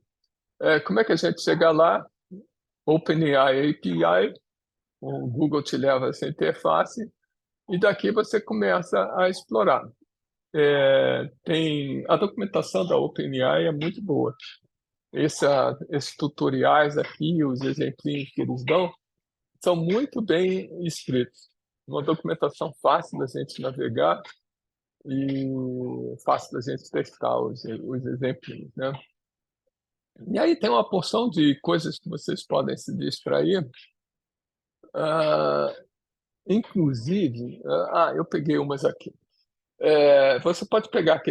Como é que a gente chega lá? OpenAI API, o Google te leva a essa interface e daqui você começa a explorar. Tem a documentação da OpenAI é muito boa. Esses tutoriais aqui, os exemplinhos que eles dão, são muito bem escritos. Uma documentação fácil da gente navegar e fácil da gente testar os exemplos, né? E aí tem uma porção de coisas que vocês podem se distrair. Inclusive, eu peguei umas aqui. Você pode pegar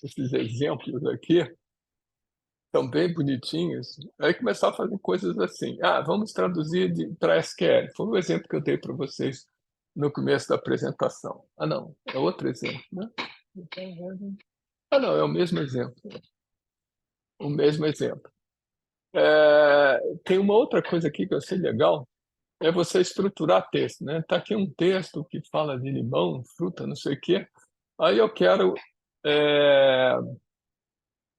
esses exemplos aqui, são bem bonitinhos, aí começar a fazer coisas assim. Vamos traduzir para SQL. Foi um exemplo que eu dei para vocês no começo da apresentação. Não, é outro exemplo, né? Não, é o mesmo exemplo. O mesmo exemplo. Tem uma outra coisa aqui que eu achei legal, é você estruturar texto, né? Tá aqui um texto que fala de limão, fruta, não sei o quê. Aí eu quero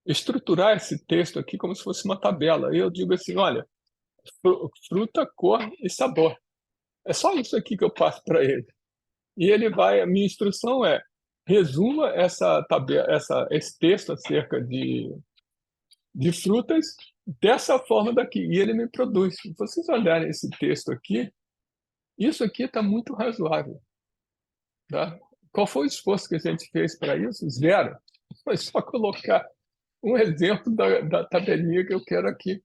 estruturar esse texto aqui como se fosse uma tabela. Aí eu digo assim, olha, fruta, cor e sabor. É só isso aqui que eu passo para ele. E ele vai, a minha instrução é, resuma essa tabela, esse texto acerca de frutas dessa forma daqui. E ele me produz. Se vocês olharem esse texto aqui, isso aqui está muito razoável. Tá? Qual foi o esforço que a gente fez para isso? Zero. Foi só colocar um exemplo da tabelinha que eu quero aqui.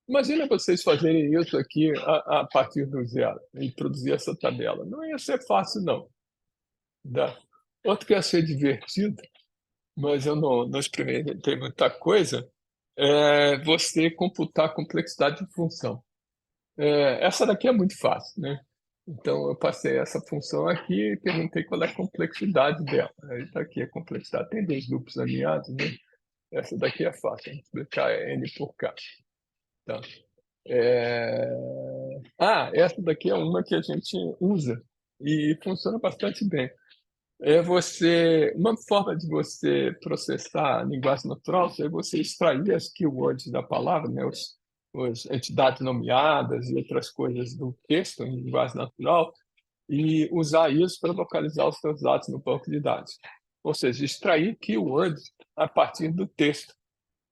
Imagina vocês fazerem isso aqui a partir do zero e produzir essa tabela. Não ia ser fácil, não. Tá? Outro que eu achei divertido, mas eu não experimentei muita coisa, é você computar a complexidade de função. Essa daqui é muito fácil, né? Então, eu passei essa função aqui e perguntei qual é a complexidade dela. Aí está aqui a complexidade. Tem 2 grupos alinhados, né? Essa daqui é fácil, multiplicar N por K. Tá? É, essa daqui é uma que a gente usa e funciona bastante bem. Uma forma de você processar a linguagem natural é você extrair as keywords da palavra, né? As entidades nomeadas e outras coisas do texto em linguagem natural e usar isso para localizar os seus dados no banco de dados. Ou seja, extrair keywords a partir do texto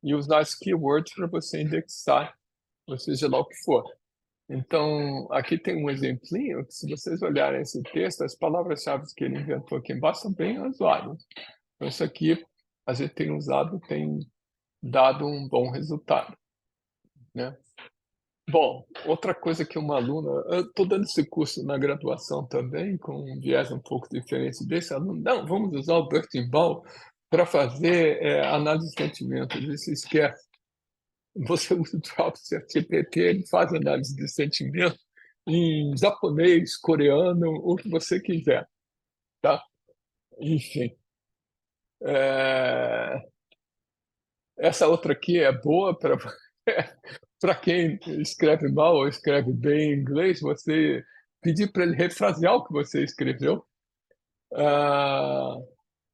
e usar as keywords para você indexar, ou seja lá o que for. Então, aqui tem um exemplinho que, se vocês olharem esse texto, as palavras-chave que ele inventou aqui embaixo são bem razoáveis. Então, isso aqui a gente tem usado, tem dado um bom resultado, né? Bom, outra coisa que uma aluna... Eu estou dando esse curso na graduação também, com um viés um pouco diferente desse aluno. Não, vamos usar o Ball para fazer análise de sentimentos. Ele se esquece. Você usa o ChatGPT, ele faz análise de sentimento em japonês, coreano, o que você quiser, tá? Enfim. Essa outra aqui é boa para para quem escreve mal ou escreve bem em inglês, você pedir para ele refrasear o que você escreveu.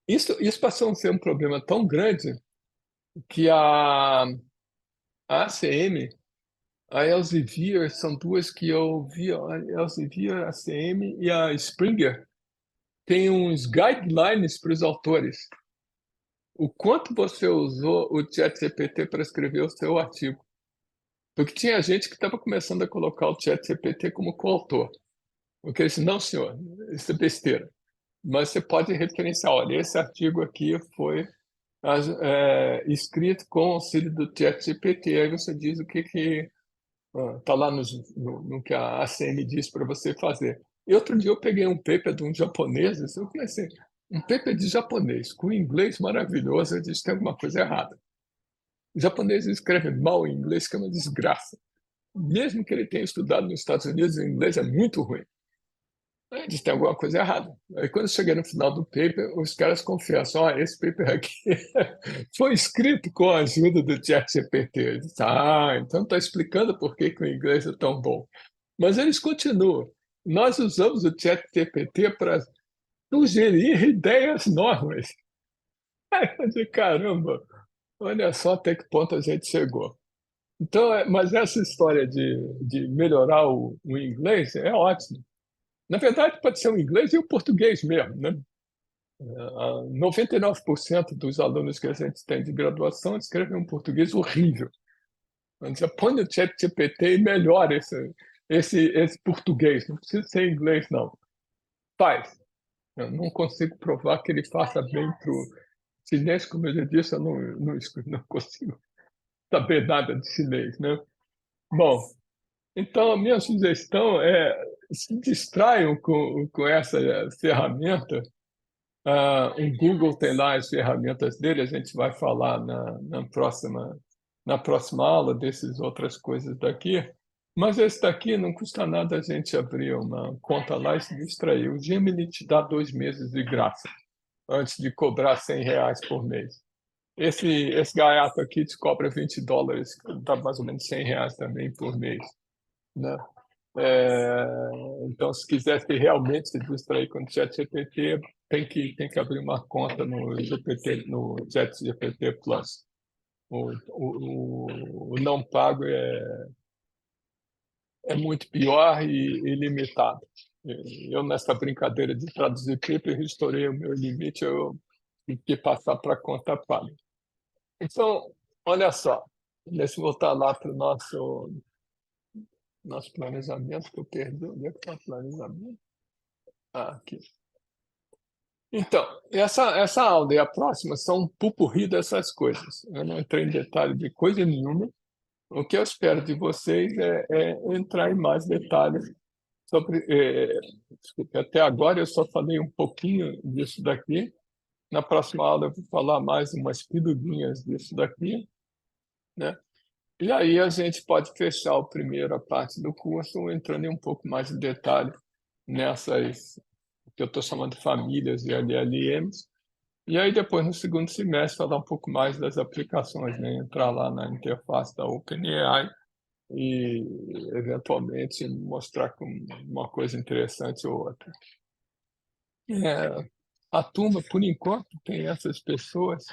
Isso passou a ser um problema tão grande que a ACM, a Elsevier, são duas que eu vi, a Elsevier, a ACM e a Springer, tem uns guidelines para os autores. O quanto você usou o ChatGPT para escrever o seu artigo. Porque tinha gente que estava começando a colocar o ChatGPT como coautor. Porque ele disse, não, senhor, isso é besteira. Mas você pode referenciar, olha, esse artigo aqui foi escrito com o auxílio do ChatGPT. Aí você diz o que está lá no que a ACM diz para você fazer. E outro dia eu peguei um paper de um japonês, eu comecei, um paper de japonês, com inglês maravilhoso, eu disse, tem alguma coisa errada. O japonês escreve mal em inglês, que é uma desgraça. Mesmo que ele tenha estudado nos Estados Unidos, o inglês é muito ruim. Aí eu disse, tem alguma coisa errada. Aí quando eu cheguei no final do paper, os caras confessam, esse paper aqui foi escrito com a ajuda do ChatGPT. Eu disse, então está explicando por que o inglês é tão bom. Mas eles continuam. Nós usamos o ChatGPT para sugerir ideias novas. Aí eu disse, caramba, olha só até que ponto a gente chegou. Então, mas essa história de melhorar o inglês é ótimo. Na verdade, pode ser o inglês e o português mesmo, né? 99% dos alunos que a gente tem de graduação escrevem um português horrível. Você põe no ChatGPT e melhora esse português. Não precisa ser inglês, não. Faz. Eu não consigo provar que ele faça bem para o chinês, como eu já disse, eu não consigo saber nada de chinês, né? Bom, então a minha sugestão é se distraiam com essa ferramenta. O Google tem lá as ferramentas dele, a gente vai falar na próxima aula dessas outras coisas daqui. Mas esse daqui não custa nada a gente abrir uma conta lá e se distrair. O Gemini te dá 2 meses de graça, antes de cobrar R$ 100 por mês. Esse gaiato aqui te cobra $20, dá mais ou menos R$ 100 também por mês, né? Então, se quiser realmente se distrair com o ChatGPT, tem que abrir uma conta no ChatGPT Plus. O não pago é muito pior e limitado. Eu, nessa brincadeira de traduzir paper, estourei o meu limite, eu tive que passar para a conta paga. Então, olha só, deixa eu voltar lá para o nosso planejamento, que eu perdi. Onde é que está o planejamento? Aqui. Então, essa aula e a próxima são um pupurri dessas coisas. Eu não entrei em detalhe de coisa nenhuma. O que eu espero de vocês é entrar em mais detalhes sobre... desculpe, até agora eu só falei um pouquinho disso daqui. Na próxima aula eu vou falar mais umas pirulinhas disso daqui, né? E aí a gente pode fechar a primeira parte do curso entrando em um pouco mais de detalhe nessas que eu estou chamando de famílias de LLMs. E aí depois, no segundo semestre, falar um pouco mais das aplicações, né? Entrar lá na interface da OpenAI e, eventualmente, mostrar com uma coisa interessante ou outra. A turma, por enquanto, tem essas pessoas.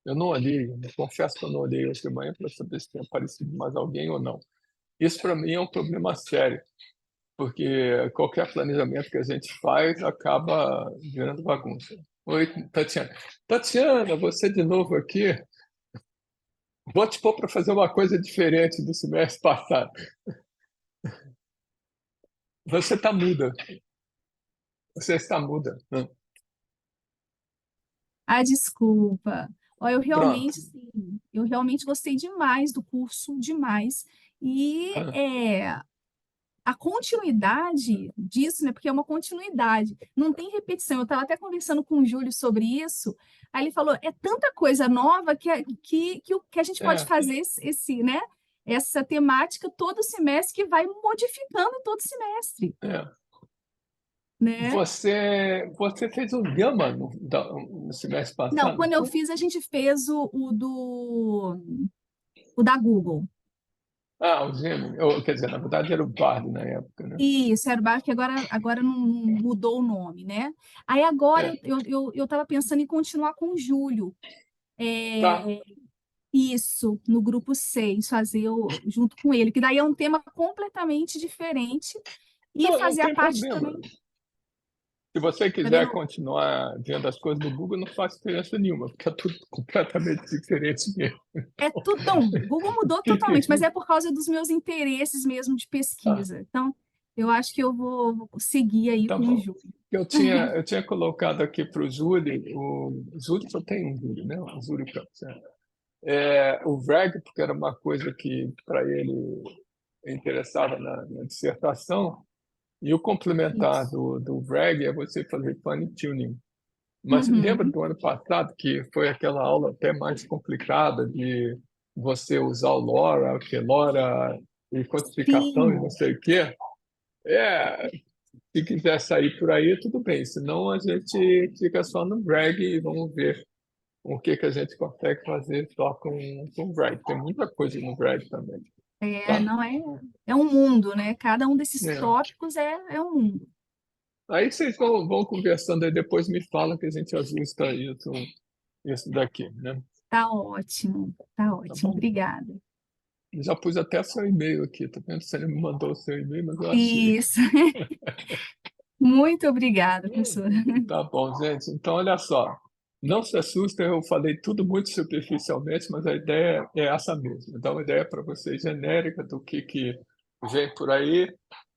Eu não olhei, confesso que eu não olhei hoje de manhã para saber se tinha aparecido mais alguém ou não. Isso, para mim, é um problema sério, porque qualquer planejamento que a gente faz acaba virando bagunça. Oi, Tatiana. Tatiana, você de novo aqui. Vou te pôr para fazer uma coisa diferente do semestre passado. Você está muda. Você está muda. Ah, desculpa. Ó, Pronto. eu realmente gostei demais do curso, demais. E Ah, a continuidade disso, né? Porque é uma continuidade, não tem repetição. Eu estava até conversando com o Júlio sobre isso. Aí ele falou: é tanta coisa nova que a gente pode É, fazer né? Essa temática todo semestre que vai modificando todo semestre, é. né? Você fez um Gama no semestre Não, passado, não quando eu foi? fiz, a gente fez o da Google. Ah, o Gemini. Quer dizer, na verdade era o Bard na época, né? Isso, era o bar que agora não mudou o nome, né? Aí agora É, eu estava pensando em continuar com o Júlio. tá. É, isso, no grupo 6 fazer junto com ele, que daí é um tema completamente diferente, e Não, não fazer a tem parte problema. também, Se você tá quiser vendo? continuar vendo as coisas do Google, não faz diferença nenhuma, porque é tudo completamente diferente mesmo. É tudo, não, o Google mudou totalmente, mas é por causa dos meus interesses mesmo de Tá, pesquisa. Então, eu acho que eu vou seguir aí tá com o bom. Júlio. Eu tinha colocado aqui para o Júlio, o Júlio só tem um Júlio, né? O Júlio Campos. O VREG, porque era uma coisa que para ele interessava na dissertação, e o complementar Isso. do VREG é você fazer fine tuning. Mas lembra Uhum. do ano passado que foi aquela aula até mais complicada de você usar o LoRa, que LoRa e quantificação e não Sim, sei o quê? É, se quiser sair por aí, tudo bem. Senão a gente fica só no brag e vamos ver o que que a gente consegue fazer só com o brag. Tem muita coisa no brag também, tá? não é, é um mundo, né? Cada um desses É. tópicos é um mundo. Aí vocês vão conversando aí, depois me fala que a gente ajusta isso daqui, né? Tá Tá ótimo, bom? obrigada. Já pus até seu e-mail aqui, tá vendo? Você não me mandou o seu e-mail, mas eu achei. Isso, muito obrigada, professora. Tá bom, gente. Então, olha só. Não se assustem, eu falei tudo muito superficialmente, mas a ideia é essa mesmo. Dar uma ideia para vocês genérica do que vem por aí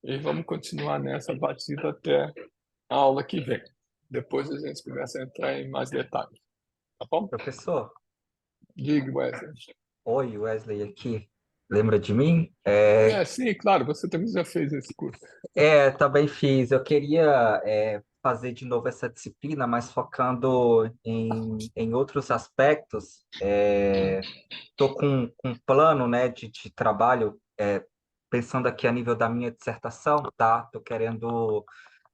e vamos continuar nessa batida até a aula que vem. Depois a gente começa a entrar em mais detalhes, tá bom? Professor, Diga, Wesley. oi, Wesley aqui. Lembra de mim? Sim, claro, você também já fez esse curso. Também fiz. Eu queria fazer de novo essa disciplina, mas focando em outros aspectos. Estou com um plano, né, de trabalho, pensando aqui a nível da minha dissertação, tá? Estou querendo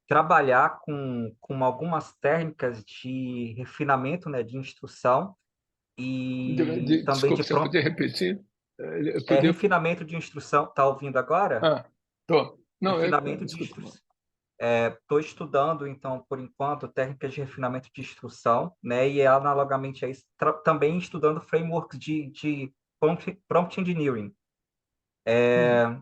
trabalhar com algumas técnicas de refinamento, né, de instrução e também Desculpa, você podia repetir? Eu podia. refinamento de instrução. Tá ouvindo agora? Ah, tô. Não, Refinamento de desculpa. instrução. Estou estudando, então, por enquanto, técnicas de refinamento de instrução, né? E analogamente a isso, também estudando frameworks de prompt engineering.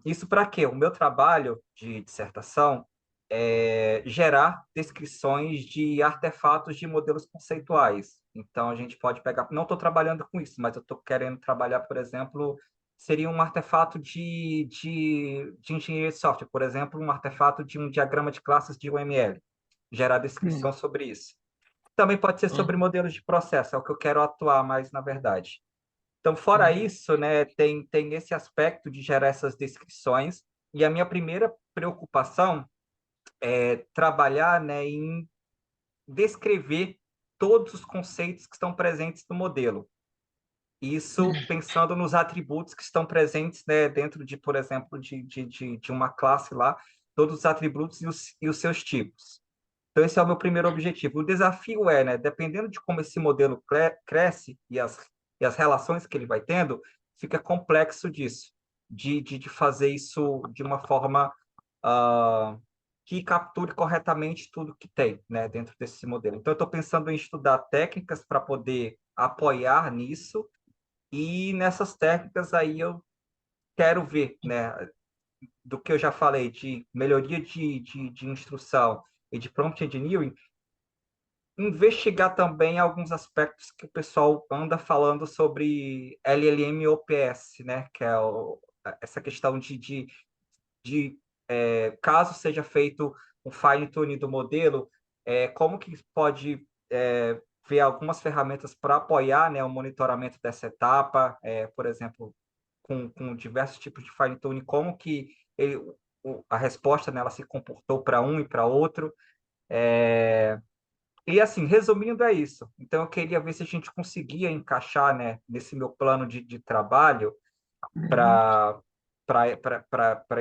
Isso para quê? O meu trabalho de dissertação é gerar descrições de artefatos de modelos conceituais. Então, a gente pode pegar... Não estou trabalhando com isso, mas eu estou querendo trabalhar, por exemplo, seria um artefato de engenharia de software, por exemplo, um artefato de um diagrama de classes de UML. Gerar descrição Hum, sobre isso. Também pode ser sobre hum, modelos de processo, é o que eu quero atuar mais, na verdade. Então, fora hum, isso, né, tem esse aspecto de gerar essas descrições, e a minha primeira preocupação é trabalhar, né, em descrever todos os conceitos que estão presentes no modelo. Isso pensando nos atributos que estão presentes, né, dentro de, por exemplo, de uma classe lá, todos os atributos e os seus tipos. Então, esse é o meu primeiro objetivo. O desafio é, né, dependendo de como esse modelo cresce e as relações que ele vai tendo, fica complexo disso, de fazer isso de uma forma que capture corretamente tudo que tem, né, dentro desse modelo. Então, eu estou pensando em estudar técnicas para poder apoiar nisso, e nessas técnicas aí eu quero ver, né, do que eu já falei, de melhoria de instrução e de prompt engineering, investigar também alguns aspectos que o pessoal anda falando sobre LLM e OPS, né, que é essa questão caso seja feito um fine-tuning do modelo, como que pode ver algumas ferramentas para apoiar, né, o monitoramento dessa etapa, por exemplo, com diversos tipos de fine-tuning, como que a resposta nela se comportou para um e para outro. E assim, resumindo, é isso. Então, eu queria ver se a gente conseguia encaixar, né, nesse meu plano de trabalho para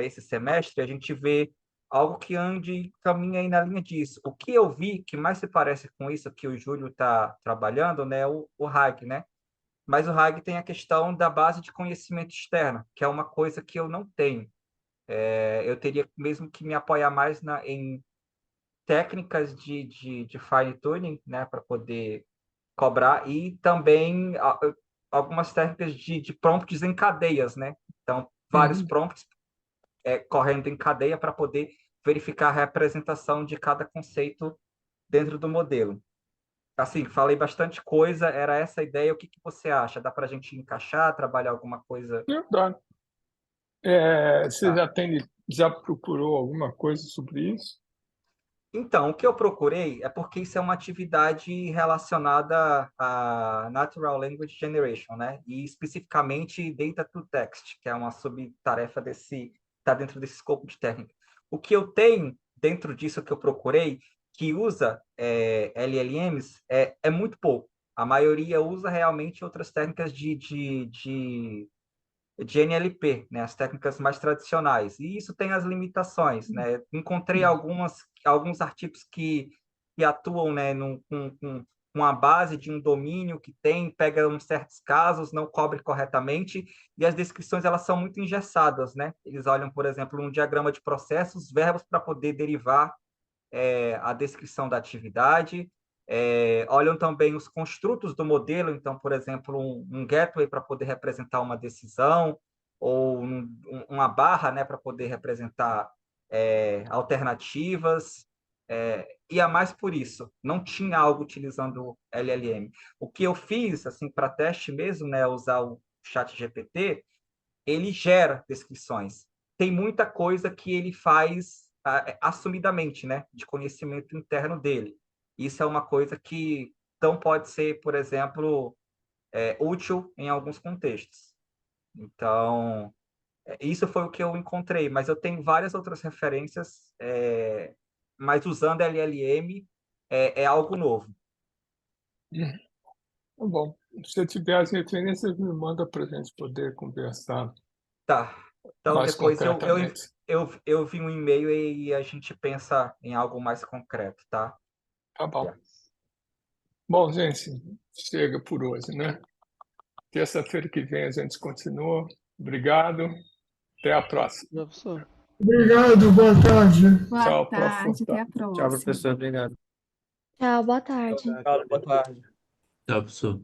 esse semestre, a gente vê algo que ande e caminha aí na linha disso. O que eu vi que mais se parece com isso que o Júlio está trabalhando, né, é o RAG, né? Mas o RAG tem a questão da base de conhecimento externa, que é uma coisa que eu não tenho. Eu teria mesmo que me apoiar mais em técnicas de fine-tuning, né, para poder cobrar, e também algumas técnicas de prompts em cadeias, né? Então, vários prompts correndo em cadeia para poder verificar a representação de cada conceito dentro do modelo. Assim, falei bastante coisa, era essa a ideia. O que você acha? Dá para a gente encaixar, trabalhar alguma coisa? Verdade. Você Tá. já procurou alguma coisa sobre isso? Então, o que eu procurei é porque isso é uma atividade relacionada a Natural Language Generation, né? E especificamente Data to Text, que é uma subtarefa está dentro desse escopo de técnica. O que eu tenho dentro disso que eu procurei, que usa LLMs, é muito pouco. A maioria usa realmente outras técnicas de NLP, né, as técnicas mais tradicionais. E isso tem as limitações, né? Encontrei alguns artigos que atuam, né, com a base de um domínio que pega uns certos casos, não cobre corretamente, e as descrições elas são muito engessadas, né? Eles olham, por exemplo, um diagrama de processos, verbos para poder derivar a descrição da atividade, olham também os construtos do modelo, então, por exemplo, um gateway para poder representar uma decisão, ou uma barra, né, para poder representar alternativas, e a mais por isso, não tinha algo utilizando LLM. O que eu fiz, assim, para teste mesmo, né, usar o ChatGPT, ele gera descrições. Tem muita coisa que ele faz assumidamente, né, de conhecimento interno dele. Isso é uma coisa que então pode ser, por exemplo, útil em alguns contextos. Então, isso foi o que eu encontrei, mas eu tenho várias outras referências, mas usando LLM é algo novo. Tá bom. Se tiver as referências, me manda para a gente poder conversar Tá. Então, mais depois concretamente. eu vi um e-mail e a gente pensa em algo mais concreto, tá? Tá bom. Yeah. Bom, gente, chega por hoje, né? Terça-feira que vem a gente continua. Obrigado. Até a próxima. Já, professor. Obrigado, boa tarde. Boa Tchau, tarde, até a Tchau, próxima. professor. Obrigado. Tchau, boa tarde. Boa tarde. Tá, professor.